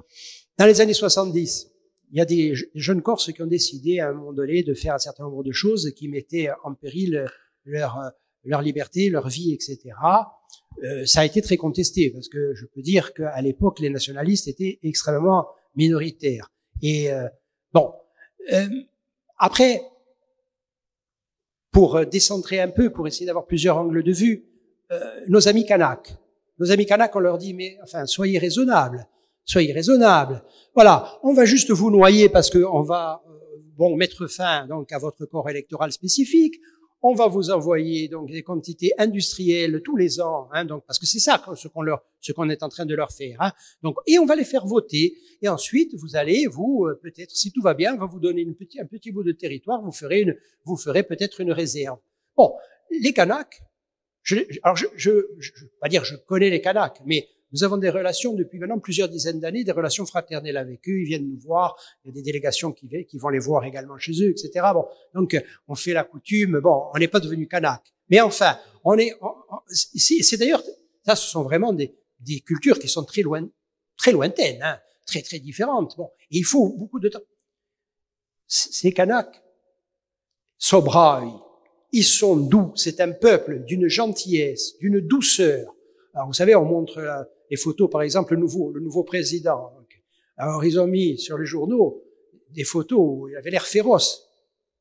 les années 70, il y a des jeunes Corses qui ont décidé à un moment donné de faire un certain nombre de choses qui mettaient en péril leur liberté, leur vie, etc. Ça a été très contesté, parce que je peux dire qu'à l'époque, les nationalistes étaient extrêmement minoritaires. Et après, pour décentrer un peu, pour essayer d'avoir plusieurs angles de vue, nos amis Kanaks, on leur dit, mais enfin, soyez raisonnables. Voilà, on va juste vous noyer parce que on va mettre fin donc à votre corps électoral spécifique. on va vous envoyer donc des quantités industrielles tous les ans, hein, donc parce que c'est ça ce qu'on est en train de leur faire. Hein. Donc, et on va les faire voter. Et ensuite, vous allez, peut-être, si tout va bien, on va vous donner un petit bout de territoire. Vous ferez peut-être une réserve. Bon, les Kanaks. Je vais pas dire je connais les Kanaks, mais nous avons des relations depuis maintenant plusieurs dizaines d'années, des relations fraternelles avec eux. Ils viennent nous voir, il y a des délégations qui vont les voir également chez eux, etc. Bon, donc on fait la coutume. Bon, on n'est pas devenu Kanak, mais enfin, c'est d'ailleurs ça, ce sont vraiment des cultures qui sont très lointaines, hein, très différentes. Bon, et il faut beaucoup de temps. Ces Kanaks s'obraillent. Ils sont doux. C'est un peuple d'une gentillesse, d'une douceur. Alors, vous savez, on montre les photos, par exemple, le nouveau président. Alors, ils ont mis sur les journaux des photos où il avait l'air féroce.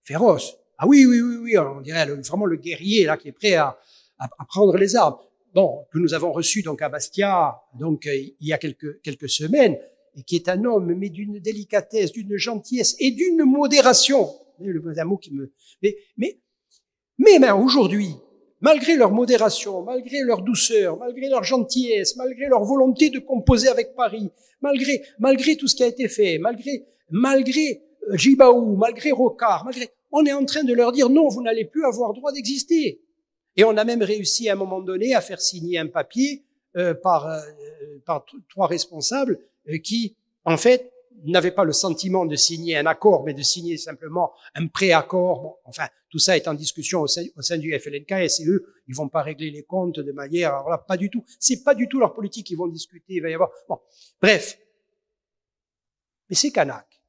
Féroce. Ah oui, on dirait vraiment le guerrier, là, qui est prêt à prendre les armes. Bon, que nous avons reçu, donc, à Bastia, donc, il y a quelques semaines, et qui est un homme, mais d'une délicatesse, d'une gentillesse et d'une modération. Un mot qui me, mais aujourd'hui, malgré leur modération, malgré leur douceur, malgré leur gentillesse, malgré leur volonté de composer avec Paris, malgré tout ce qui a été fait, malgré Djibaou, malgré Rocard, on est en train de leur dire non, vous n'allez plus avoir droit d'exister. Et on a même réussi à un moment donné à faire signer un papier par 3 responsables qui, en fait, n'avaient pas le sentiment de signer un accord, mais de signer simplement un préaccord. Bon, enfin, tout ça est en discussion au sein du FLNKS, et eux, ils vont pas régler les comptes de manière, alors là, pas du tout. C'est pas du tout leur politique, ils vont discuter, il va y avoir, bon. Bref. Mais ces Kanaks,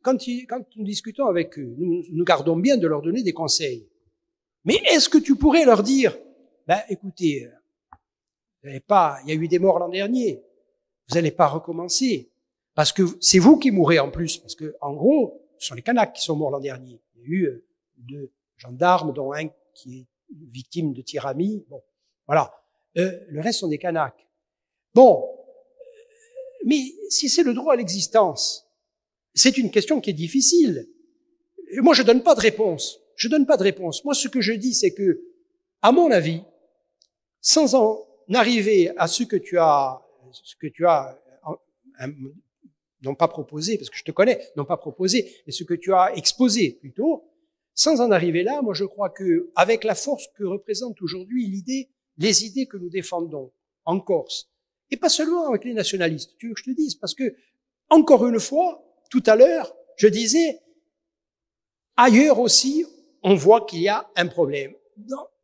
quand nous discutons avec eux, nous gardons bien de leur donner des conseils. Mais est-ce que tu pourrais leur dire, écoutez, il y a eu des morts l'an dernier, vous n'allez pas recommencer. Parce que c'est vous qui mourrez en plus, parce que en gros, ce sont les Kanaks qui sont morts l'an dernier. Il y a eu 2 gendarmes, dont un qui est victime de tir à mi. Bon, voilà. Le reste sont des Kanaks. Bon, mais si c'est le droit à l'existence, c'est une question qui est difficile. Et moi, je donne pas de réponse. Moi, ce que je dis, c'est que, à mon avis, sans en arriver à ce que tu as non pas proposé, parce que je te connais, non pas proposé, mais ce que tu as exposé plutôt, sans en arriver là, moi je crois que, avec la force que représente aujourd'hui les idées que nous défendons en Corse, et pas seulement avec les nationalistes, tu veux que je te dise, parce que, encore une fois, tout à l'heure, je disais, ailleurs aussi, on voit qu'il y a un problème.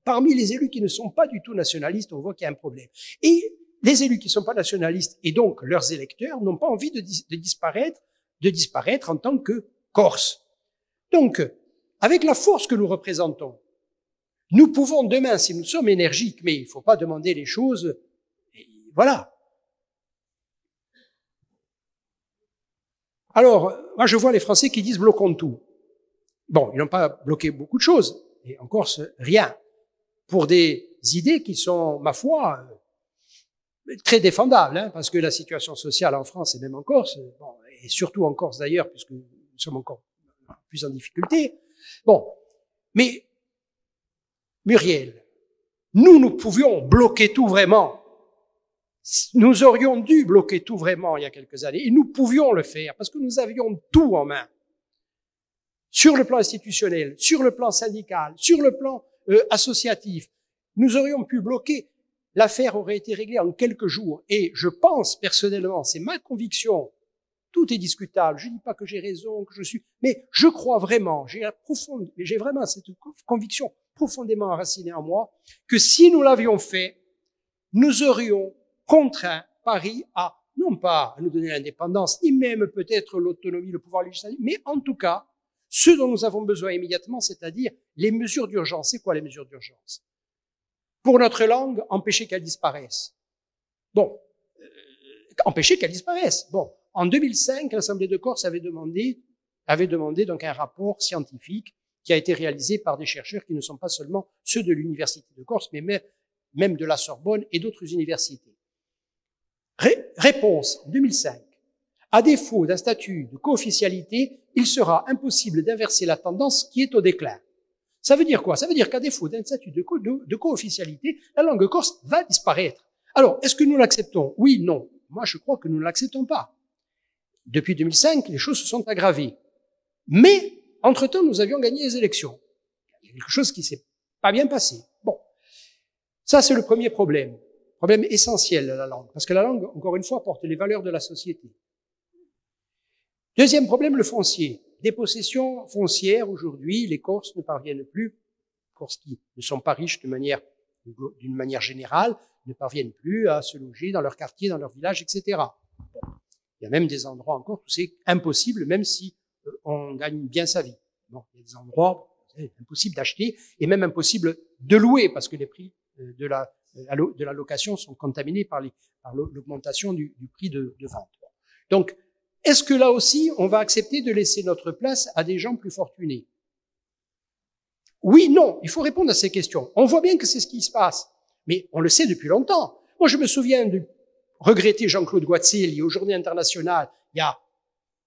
Parmi les élus qui ne sont pas du tout nationalistes, on voit qu'il y a un problème. Et les élus qui ne sont pas nationalistes et donc leurs électeurs n'ont pas envie de disparaître en tant que Corse. Donc, avec la force que nous représentons, nous pouvons demain, si nous sommes énergiques, mais il ne faut pas demander les choses, voilà. Alors, moi je vois les Français qui disent bloquons tout. Bon, ils n'ont pas bloqué beaucoup de choses, et en Corse, rien. Pour des idées qui sont, ma foi, très défendable, hein, parce que la situation sociale en France et même en Corse, bon, et surtout en Corse d'ailleurs, puisque nous sommes encore plus en difficulté. Bon, mais Muriel, nous pouvions bloquer tout vraiment. Nous aurions dû bloquer tout vraiment il y a quelques années, et nous pouvions le faire parce que nous avions tout en main. Sur le plan institutionnel, sur le plan syndical, sur le plan associatif, nous aurions pu bloquer. L'affaire aurait été réglée en quelques jours. Et je pense personnellement, c'est ma conviction, tout est discutable, je ne dis pas que j'ai raison, mais je crois vraiment, j'ai vraiment cette conviction profondément enracinée en moi, que si nous l'avions fait, nous aurions contraint Paris à, non pas à nous donner l'indépendance, ni même peut-être l'autonomie, le pouvoir législatif, mais en tout cas, ce dont nous avons besoin immédiatement, c'est-à-dire les mesures d'urgence. C'est quoi les mesures d'urgence? Pour notre langue, empêcher qu'elle disparaisse. Bon, empêcher qu'elle disparaisse. Bon, en 2005, l'Assemblée de Corse avait demandé donc un rapport scientifique qui a été réalisé par des chercheurs qui ne sont pas seulement ceux de l'Université de Corse, mais même de la Sorbonne et d'autres universités. Réponse, en 2005. À défaut d'un statut de co-officialité, il sera impossible d'inverser la tendance qui est au déclin. Ça veut dire quoi? Ça veut dire qu'à défaut d'un statut de co-officialité, la langue corse va disparaître. Alors, est-ce que nous l'acceptons? Oui, non. Moi, je crois que nous ne l'acceptons pas. Depuis 2005, les choses se sont aggravées. Mais, entre-temps, nous avions gagné les élections. Il y a quelque chose qui s'est pas bien passé. Bon. Ça, c'est le premier problème. Problème essentiel de la langue. Parce que la langue, encore une fois, porte les valeurs de la société. Deuxième problème, le foncier. Des possessions foncières, aujourd'hui, les Corses ne parviennent plus, Corses qui ne sont pas riches d'une manière générale, ne parviennent plus à se loger dans leur quartier, dans leur village, etc. Il y a même des endroits encore où c'est impossible, même si on gagne bien sa vie. Bon, il y a des endroits où c'est impossible d'acheter et même impossible de louer parce que les prix de la location sont contaminés par l'augmentation du prix de vente. Donc, est-ce que là aussi, on va accepter de laisser notre place à des gens plus fortunés? Oui, non, il faut répondre à ces questions. On voit bien que c'est ce qui se passe, mais on le sait depuis longtemps. Moi, je me souviens de regretter Jean-Claude Guazzelli aux Journées internationales, il y a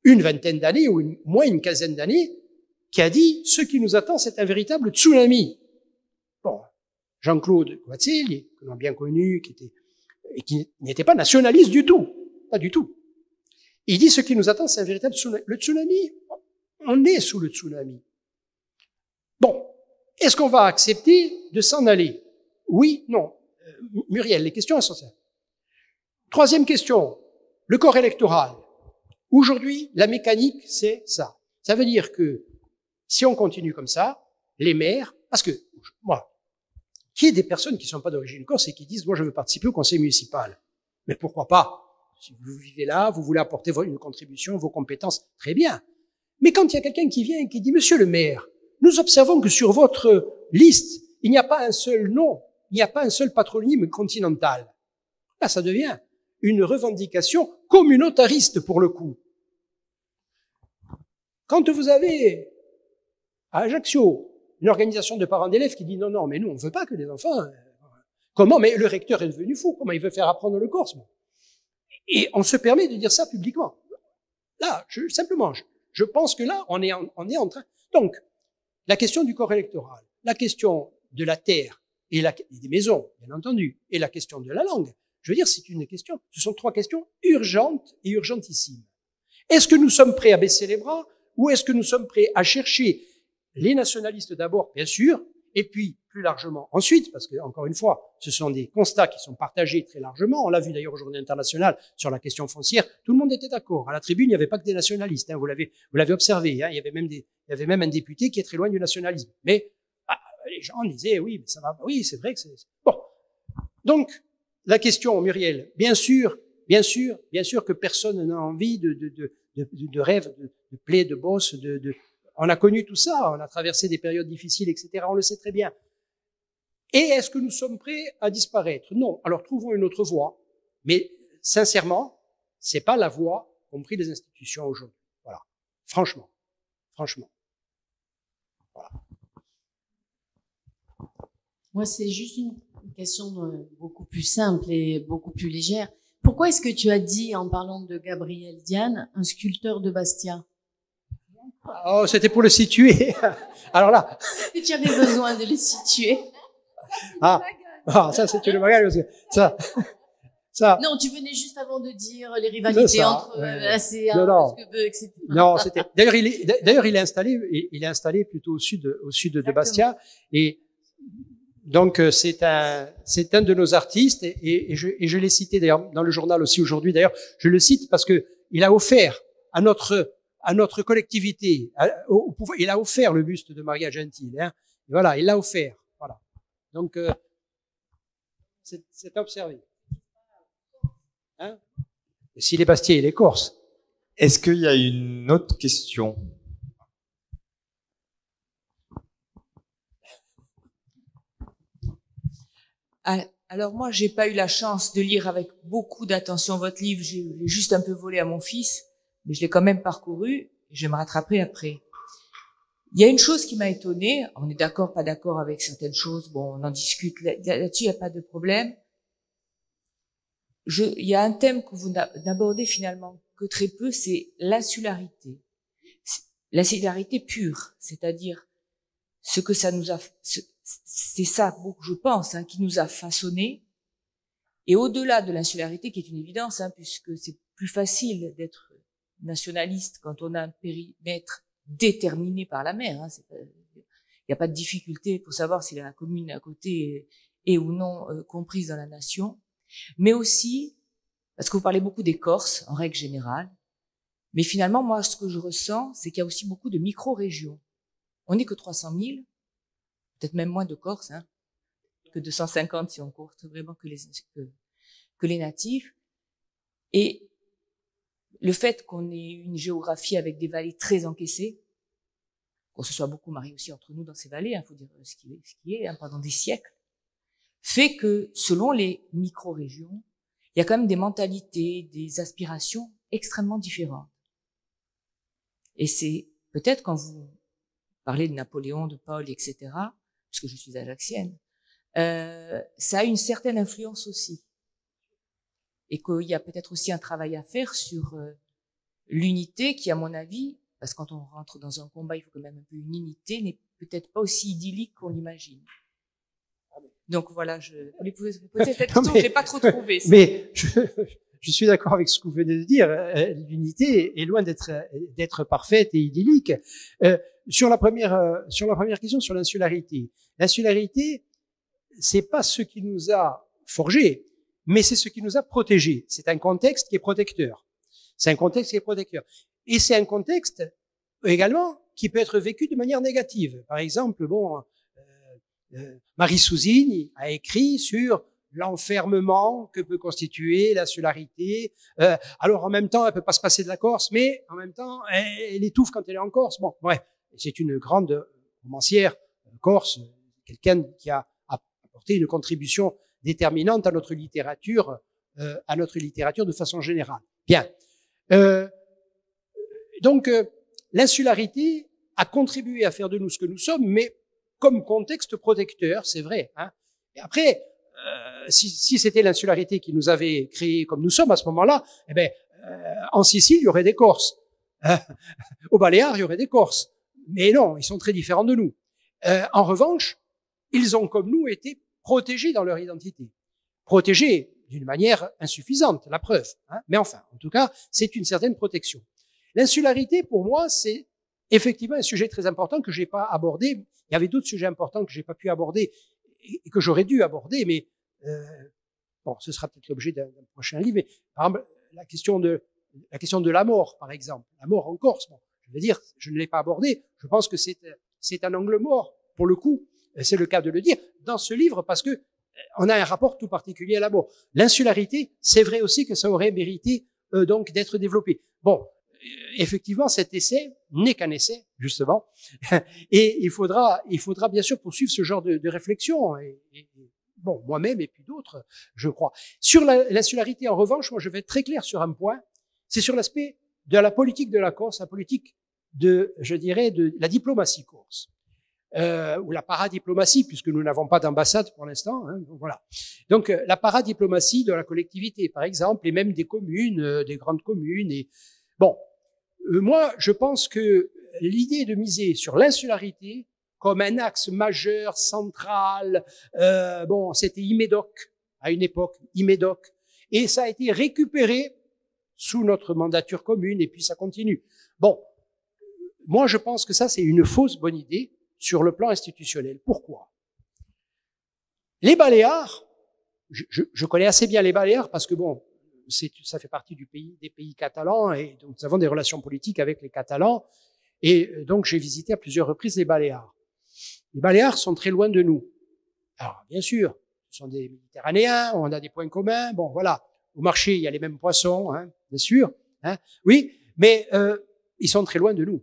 une vingtaine d'années, ou moins une quinzaine d'années, qui a dit « Ce qui nous attend, c'est un véritable tsunami ». Bon, Jean-Claude Guazzelli, que l'on a bien connu, qui n'était pas nationaliste du tout, pas du tout. Il dit ce qui nous attend, c'est un véritable tsunami. Le tsunami, on est sous le tsunami. Bon, est-ce qu'on va accepter de s'en aller? Oui, non. Muriel, les questions essentielles. Troisième question, le corps électoral. Aujourd'hui, la mécanique, c'est ça. Ça veut dire que si on continue comme ça, les maires, parce que moi, qu'il y ait des personnes qui ne sont pas d'origine corse et qui disent moi je veux participer au conseil municipal, mais pourquoi pas? Si vous vivez là, vous voulez apporter une contribution, vos compétences, très bien. Mais quand il y a quelqu'un qui vient et qui dit, monsieur le maire, nous observons que sur votre liste, il n'y a pas un seul nom, il n'y a pas un seul patronyme continental. Là, ça devient une revendication communautariste pour le coup. Quand vous avez à Ajaccio une organisation de parents d'élèves qui dit non, non, mais nous, on ne veut pas que les enfants... Comment? Mais le recteur est devenu fou. Comment il veut faire apprendre le corse? Et on se permet de dire ça publiquement. Là, je pense que là, on est en train... Donc, la question du corps électoral, la question de la terre et des maisons, bien entendu, et la question de la langue, je veux dire, c'est une question, ce sont trois questions urgentes et urgentissimes. Est-ce que nous sommes prêts à baisser les bras ou est-ce que nous sommes prêts à chercher les nationalistes d'abord, bien sûr, et puis plus largement ensuite, parce que, encore une fois, ce sont des constats qui sont partagés très largement. On l'a vu d'ailleurs aux Journées internationales sur la question foncière. Tout le monde était d'accord. À la tribune, il n'y avait pas que des nationalistes. Hein, vous l'avez observé. Hein, il y avait même un député qui est très loin du nationalisme. Mais les gens disaient oui, mais ça va. Oui, c'est vrai que c'est bon. Donc la question, Muriel, bien sûr que personne n'a envie de rêve, de plaie, de bosse, on a connu tout ça. On a traversé des périodes difficiles, etc. On le sait très bien. Et est-ce que nous sommes prêts à disparaître? Non. Alors trouvons une autre voie. Mais sincèrement, c'est pas la voie, compris des institutions aujourd'hui. Voilà. Franchement. Voilà.
Moi, c'est juste une question beaucoup plus simple et beaucoup plus légère. Pourquoi est-ce que tu as dit, en parlant de Gabriel Diane, un sculpteur de Bastia?
Oh, c'était pour le situer. Alors là.
Et tu avais besoin de le situer.
Ça, c'est une blague. Ça.
Non, tu venais juste avant de dire les rivalités entre ACA, etc.
Non, c'était. D'ailleurs, il est installé plutôt au sud de Bastia. Et donc, c'est un de nos artistes. Et je l'ai cité d'ailleurs dans le journal aussi aujourd'hui. D'ailleurs, je le cite parce que il a offert à notre collectivité, au pouvoir, il a offert le buste de Maria Gentile. Hein. Voilà, il l'a offert. Voilà. Donc, c'est à observer. Hein? Et si les Bastiais et les Corses.
Est-ce qu'il y a une autre question?
Alors moi, j'ai pas eu la chance de lire avec beaucoup d'attention votre livre. J'ai juste un peu volé à mon fils, mais je l'ai quand même parcouru. Et je vais me rattraper après. Il y a une chose qui m'a étonnée. On est d'accord, pas d'accord avec certaines choses. Bon, on en discute. Là-dessus, il n'y a pas de problème. Il y a un thème que vous n'abordez finalement que très peu, c'est l'insularité. L'insularité pure, c'est-à-dire ce que ça nous a, c'est ça, je pense, hein, qui nous a façonné. Et au-delà de l'insularité, qui est une évidence, hein, puisque c'est plus facile d'être nationaliste quand on a un périmètre déterminé par la mer. Hein, il n'y a pas de difficulté pour savoir si la commune à côté est ou non comprise dans la nation. Mais aussi, parce que vous parlez beaucoup des Corses, en règle générale, mais finalement, moi, ce que je ressens, c'est qu'il y a aussi beaucoup de micro-régions. On n'est que 300 000, peut-être même moins de Corses, hein, que 250 si on compte vraiment que les natifs. Et le fait qu'on ait une géographie avec des vallées très encaissées, qu'on se soit beaucoup marié aussi entre nous dans ces vallées, hein, faut dire ce qui est hein, pendant des siècles, fait que selon les micro-régions, il y a quand même des mentalités, des aspirations extrêmement différentes. Et c'est peut-être quand vous parlez de Napoléon, de Paul, etc., parce que je suis ajaxienne, ça a une certaine influence aussi. Et qu'il y a peut-être aussi un travail à faire sur l'unité qui, à mon avis, parce que quand on rentre dans un combat, il faut quand même un peu une unité, n'est peut-être pas aussi idyllique qu'on l'imagine. Donc voilà, vous pouvez poser cette question, je l'ai pas trop trouvé.
Mais je suis d'accord avec ce que vous venez de dire. L'unité est loin d'être parfaite et idyllique. Sur la première question, sur l'insularité. L'insularité, c'est pas ce qui nous a forgés, mais c'est ce qui nous a protégés. C'est un contexte qui est protecteur. C'est un contexte qui est protecteur. Et c'est un contexte également qui peut être vécu de manière négative. Par exemple, Marie Souzine a écrit sur l'enfermement que peut constituer l'insularité. Alors en même temps, elle peut pas se passer de la Corse, mais en même temps, elle étouffe quand elle est en Corse. Bon, bref, c'est une grande romancière corse, quelqu'un qui a apporté une contribution déterminante à notre littérature de façon générale. Bien. Donc, l'insularité a contribué à faire de nous ce que nous sommes, mais comme contexte protecteur, c'est vrai. Hein. Et après, si c'était l'insularité qui nous avait créés comme nous sommes à ce moment-là, eh ben, en Sicile, il y aurait des Corses. Au Baléares, il y aurait des Corses. Mais non, ils sont très différents de nous. En revanche, ils ont, comme nous, été protégés dans leur identité. Protégés d'une manière insuffisante, la preuve. Hein. Mais enfin, en tout cas, c'est une certaine protection. L'insularité, pour moi, c'est effectivement un sujet très important que j'ai pas abordé. Il y avait d'autres sujets importants que j'ai pas pu aborder et que j'aurais dû aborder, mais bon, ce sera peut-être l'objet d'un prochain livre. Mais par exemple, la question de la mort, par exemple, la mort en Corse. Bon, je veux dire, je ne l'ai pas abordé. Je pense que c'est un angle mort pour le coup. C'est le cas de le dire dans ce livre parce que on a un rapport tout particulier à la mort. L'insularité, c'est vrai aussi que ça aurait mérité donc d'être développé. Bon. Effectivement, cet essai n'est qu'un essai, justement, et il faudra bien sûr poursuivre ce genre de réflexion. Et bon, moi-même et puis d'autres, je crois. Sur l'insularité, en revanche, moi, je vais être très clair sur un point. C'est sur l'aspect de la politique de la Corse, la politique de la diplomatie corse, ou la paradiplomatie, puisque nous n'avons pas d'ambassade pour l'instant. Hein, donc voilà. Donc la paradiplomatie de la collectivité, par exemple, et même des communes, des grandes communes. Et bon. Moi, je pense que l'idée de miser sur l'insularité comme un axe majeur, central, bon, c'était Imédoc à une époque, Imédoc, et ça a été récupéré sous notre mandature commune, et puis ça continue. Bon, moi, je pense que ça, c'est une fausse bonne idée sur le plan institutionnel. Pourquoi? Les Baléares, je connais assez bien les Baléares parce que bon, ça fait partie des pays catalans et donc nous avons des relations politiques avec les Catalans et donc j'ai visité à plusieurs reprises les Baléares. Les Baléares sont très loin de nous. Alors bien sûr, ce sont des Méditerranéens, on a des points communs. Bon voilà, au marché il y a les mêmes poissons, hein, bien sûr. Hein, oui, mais ils sont très loin de nous.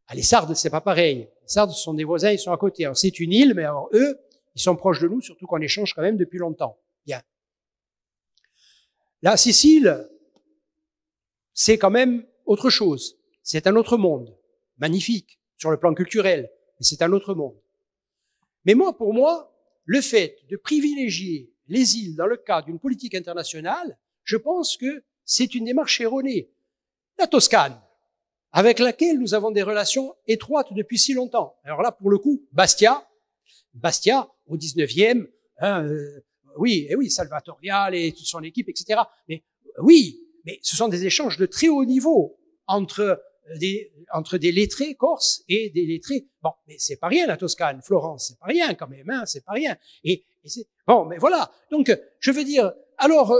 Ah, les Sardes c'est pas pareil. Les Sardes sont des voisins, ils sont à côté. Alors c'est une île, mais alors eux, ils sont proches de nous, surtout qu'on échange quand même depuis longtemps. Bien. La Sicile, c'est quand même autre chose. C'est un autre monde. Magnifique, sur le plan culturel, mais c'est un autre monde. Mais pour moi, le fait de privilégier les îles dans le cadre d'une politique internationale, je pense que c'est une démarche erronée. La Toscane, avec laquelle nous avons des relations étroites depuis si longtemps. Alors là, pour le coup, Bastia, au 19e, oui, et oui, Salvatore Viale et toute son équipe, etc. Mais oui, mais ce sont des échanges de très haut niveau entre des lettrés corses et des lettrés. Bon, mais c'est pas rien la Toscane, Florence, c'est pas rien quand même, hein, c'est pas rien. Et c'est bon, mais voilà. Donc, je veux dire, alors,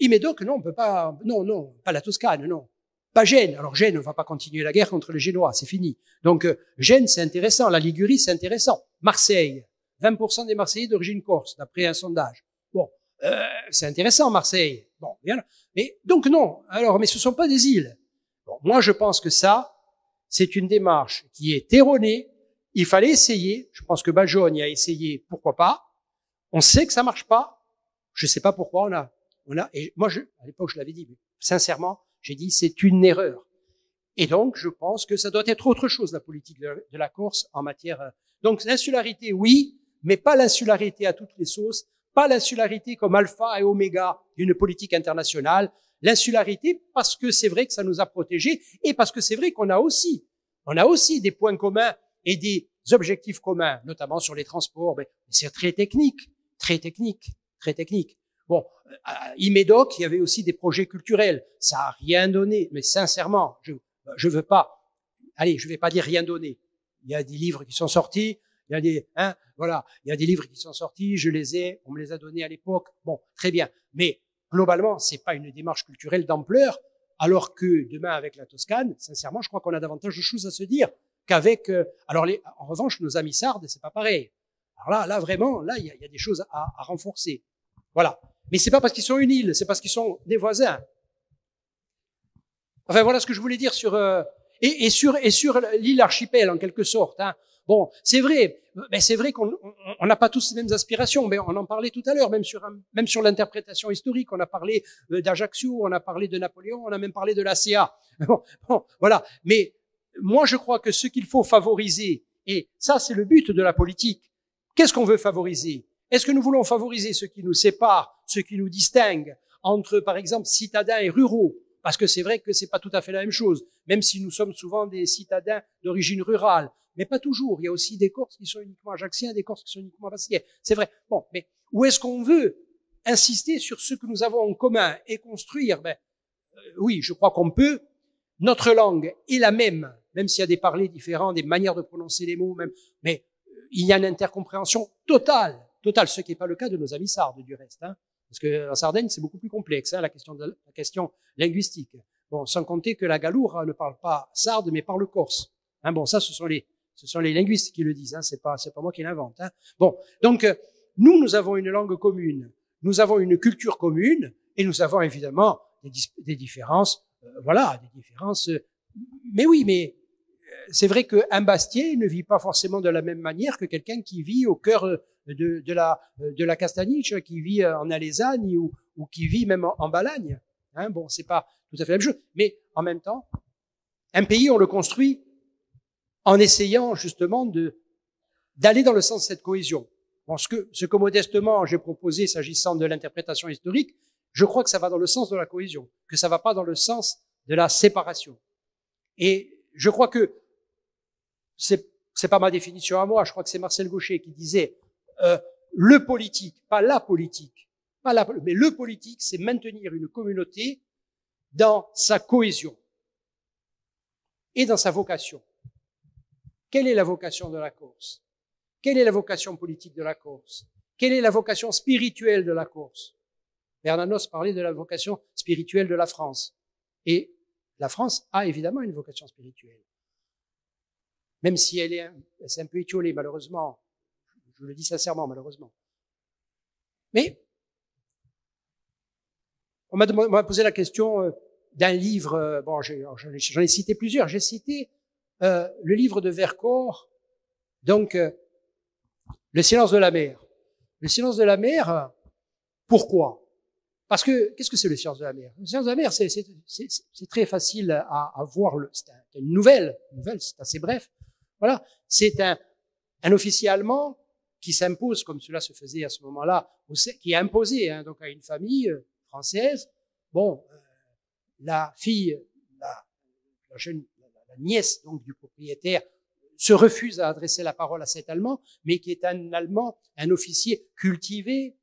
Médoc, non, on peut pas, non, pas la Toscane, non. Pas Gênes. Alors Gênes, on va pas continuer la guerre contre les Génois, c'est fini. Donc Gênes, c'est intéressant. La Ligurie, c'est intéressant. Marseille, 20% des Marseillais d'origine corse, d'après un sondage. Bon, c'est intéressant, Marseille. Bon, bien. Mais donc non. Alors, mais ce sont pas des îles. Bon, moi, je pense que ça, c'est une démarche qui est erronée. Il fallait essayer. Je pense que Bajogne y a essayé. Pourquoi pas? On sait que ça marche pas. Je sais pas pourquoi et moi, à l'époque, je l'avais dit, mais sincèrement, j'ai dit, c'est une erreur. Et donc, je pense que ça doit être autre chose, la politique de la Corse en matière. Donc, l'insularité, oui, mais pas l'insularité à toutes les sauces, pas l'insularité comme alpha et oméga d'une politique internationale. L'insularité parce que c'est vrai que ça nous a protégés et parce que c'est vrai qu'on a aussi des points communs et des objectifs communs, notamment sur les transports. Mais c'est très technique. Bon, à Médoc, il y avait aussi des projets culturels. Ça a rien donné, mais sincèrement, je veux pas. Allez, je vais pas dire rien donné. Il y a des livres qui sont sortis, il y a des, il y a des livres qui sont sortis, je les ai, on me les a donnés à l'époque. Bon, très bien. Mais globalement, c'est pas une démarche culturelle d'ampleur, alors que demain avec la Toscane, sincèrement, je crois qu'on a davantage de choses à se dire qu'avec. En revanche, nos amis sardes, c'est pas pareil. Alors là, vraiment, là, il y a des choses à renforcer. Voilà. Mais c'est pas parce qu'ils sont une île, c'est parce qu'ils sont des voisins. Enfin, voilà ce que je voulais dire sur sur l'île archipel en quelque sorte. Hein. Bon, c'est vrai qu'on n'a pas tous les mêmes aspirations, mais on en parlait tout à l'heure, même sur l'interprétation historique. On a parlé d'Ajaccio, on a parlé de Napoléon, on a même parlé de l'ACA. Bon, voilà. Mais moi, je crois que ce qu'il faut favoriser, et ça, c'est le but de la politique. Qu'est-ce qu'on veut favoriser? Est-ce que nous voulons favoriser ce qui nous sépare, ce qui nous distingue entre, par exemple, citadins et ruraux? Parce que c'est vrai que c'est pas tout à fait la même chose, même si nous sommes souvent des citadins d'origine rurale. Mais pas toujours. Il y a aussi des Corses qui sont uniquement ajaxiens, des Corses qui sont uniquement bastiais. C'est vrai. Bon, mais où est-ce qu'on veut insister sur ce que nous avons en commun et construire? Oui, je crois qu'on peut. Notre langue est la même s'il y a des parlers différents, des manières de prononcer les mots, mais il y a une intercompréhension totale, ce qui n'est pas le cas de nos amis sardes du reste, hein, parce que en Sardaigne c'est beaucoup plus complexe, hein, la question linguistique. Bon, sans compter que la Galoure ne parle pas sarde mais parle corse. Hein, bon, ça ce sont les linguistes qui le disent, hein, c'est pas moi qui l'invente. Hein. Bon, donc nous avons une langue commune, nous avons une culture commune et nous avons évidemment des différences, mais oui, mais c'est vrai qu'un Bastiais ne vit pas forcément de la même manière que quelqu'un qui vit au cœur de la Castaniche, qui vit en Alezane ou qui vit même en Balagne. Hein, bon, c'est pas tout à fait la même chose. Mais en même temps, un pays, on le construit en essayant justement d'aller dans le sens de cette cohésion. Bon, ce que modestement j'ai proposé s'agissant de l'interprétation historique, je crois que ça va dans le sens de la cohésion, que ça va pas dans le sens de la séparation. Et je crois que c'est pas ma définition à moi, je crois que c'est Marcel Gaucher qui disait le politique, pas la politique, mais le politique, c'est maintenir une communauté dans sa cohésion et dans sa vocation. Quelle est la vocation de la Corse? Quelle est la vocation politique de la Corse? Quelle est la vocation spirituelle de la Corse? Bernanos parlait de la vocation spirituelle de la France. Et la France a évidemment une vocation spirituelle. Même si c'est un peu étiolé, malheureusement. Je le dis sincèrement, malheureusement. Mais, on m'a posé la question d'un livre, bon, j'en ai cité plusieurs. J'ai cité le livre de Vercors, donc Le silence de la mer. Le silence de la mer, pourquoi? Parce que, qu'est-ce que c'est le silence de la mer? Le silence de la mer, c'est très facile à voir. C'est une nouvelle, c'est assez bref. Voilà, c'est un officier allemand qui s'impose, comme cela se faisait à ce moment-là, qui est imposé hein, donc à une famille française. Bon, la fille, la nièce donc du propriétaire, se refuse à adresser la parole à cet Allemand, mais qui est un Allemand, un officier cultivé,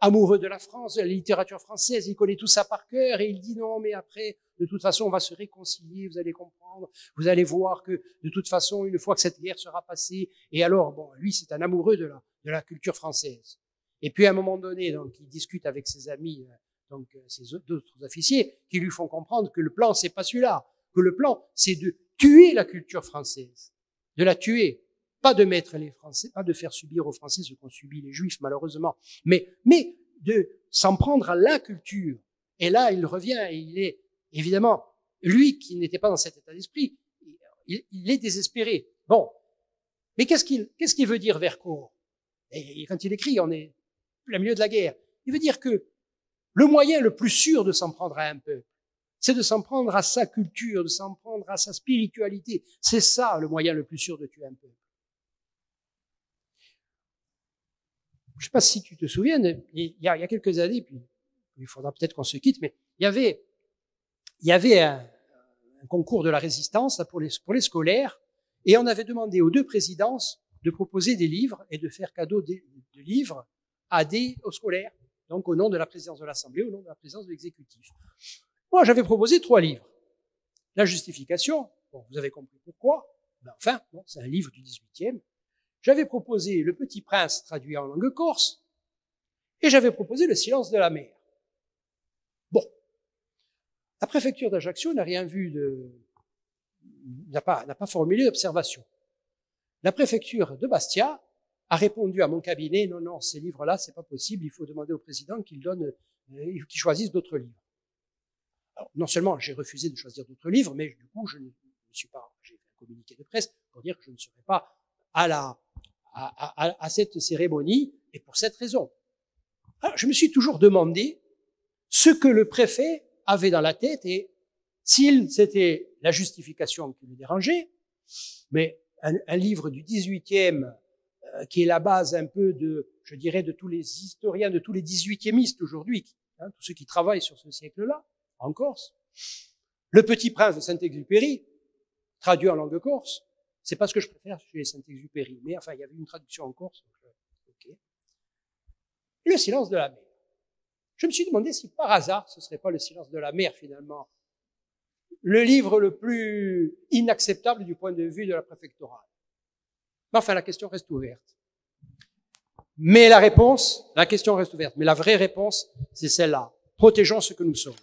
amoureux de la France, de la littérature française, il connaît tout ça par cœur, et il dit non, mais après, de toute façon, on va se réconcilier, vous allez comprendre, vous allez voir que, de toute façon, une fois que cette guerre sera passée, et alors, bon, lui, c'est un amoureux de la culture française. Et puis, à un moment donné, donc, il discute avec ses amis, donc, ses d'autres officiers, qui lui font comprendre que le plan, c'est pas celui-là, que le plan, c'est de tuer la culture française, de la tuer. Pas de mettre les Français, pas de faire subir aux Français ce qu'ont subi les Juifs, malheureusement, mais de s'en prendre à la culture. Et là, il revient et il est, évidemment, lui qui n'était pas dans cet état d'esprit, il est désespéré. Bon. Mais qu'est-ce qu'il veut dire, Vercourt? Et quand il écrit, on est au milieu de la guerre. Il veut dire que le moyen le plus sûr de s'en prendre à un peuple, c'est de s'en prendre à sa culture, de s'en prendre à sa spiritualité. C'est ça, le moyen le plus sûr de tuer un peuple. Je ne sais pas si tu te souviens, il y a quelques années, puis il faudra peut-être qu'on se quitte, mais il y avait un concours de la résistance pour les scolaires, et on avait demandé aux deux présidences de proposer des livres et de faire cadeau de livres aux scolaires, donc au nom de la présidence de l'Assemblée, au nom de la présidence de l'exécutif. Moi, j'avais proposé 3 livres. La justification, bon, vous avez compris pourquoi, ben enfin, bon, c'est un livre du 18e. J'avais proposé Le Petit Prince traduit en langue corse, et j'avais proposé Le Silence de la mer. Bon. La préfecture d'Ajaccio n'a rien vu n'a pas formulé d'observation. La préfecture de Bastia a répondu à mon cabinet, non, ces livres-là, c'est pas possible, il faut demander au président qu'il choisisse d'autres livres. Alors, non seulement j'ai refusé de choisir d'autres livres, mais du coup, j'ai fait un communiqué de presse pour dire que je ne serai pas à cette cérémonie, et pour cette raison. Alors, je me suis toujours demandé ce que le préfet avait dans la tête, et s'il c'était la justification qui le dérangeait, mais un livre du 18e qui est la base un peu je dirais, de tous les historiens, de tous les 18e aujourd'hui, tous ceux qui travaillent sur ce siècle-là, en Corse. Le Petit Prince de Saint-Exupéry, traduit en langue corse, c'est pas ce que je préfère chez Saint-Exupéry, mais enfin, il y avait une traduction en corse, donc, ok. Le Silence de la mer. Je me suis demandé si par hasard, ce serait pas Le Silence de la mer, finalement, le livre le plus inacceptable du point de vue de la préfectorale. Mais enfin, la question reste ouverte. Mais la question reste ouverte. Mais la vraie réponse, c'est celle-là. Protégeons ce que nous sommes.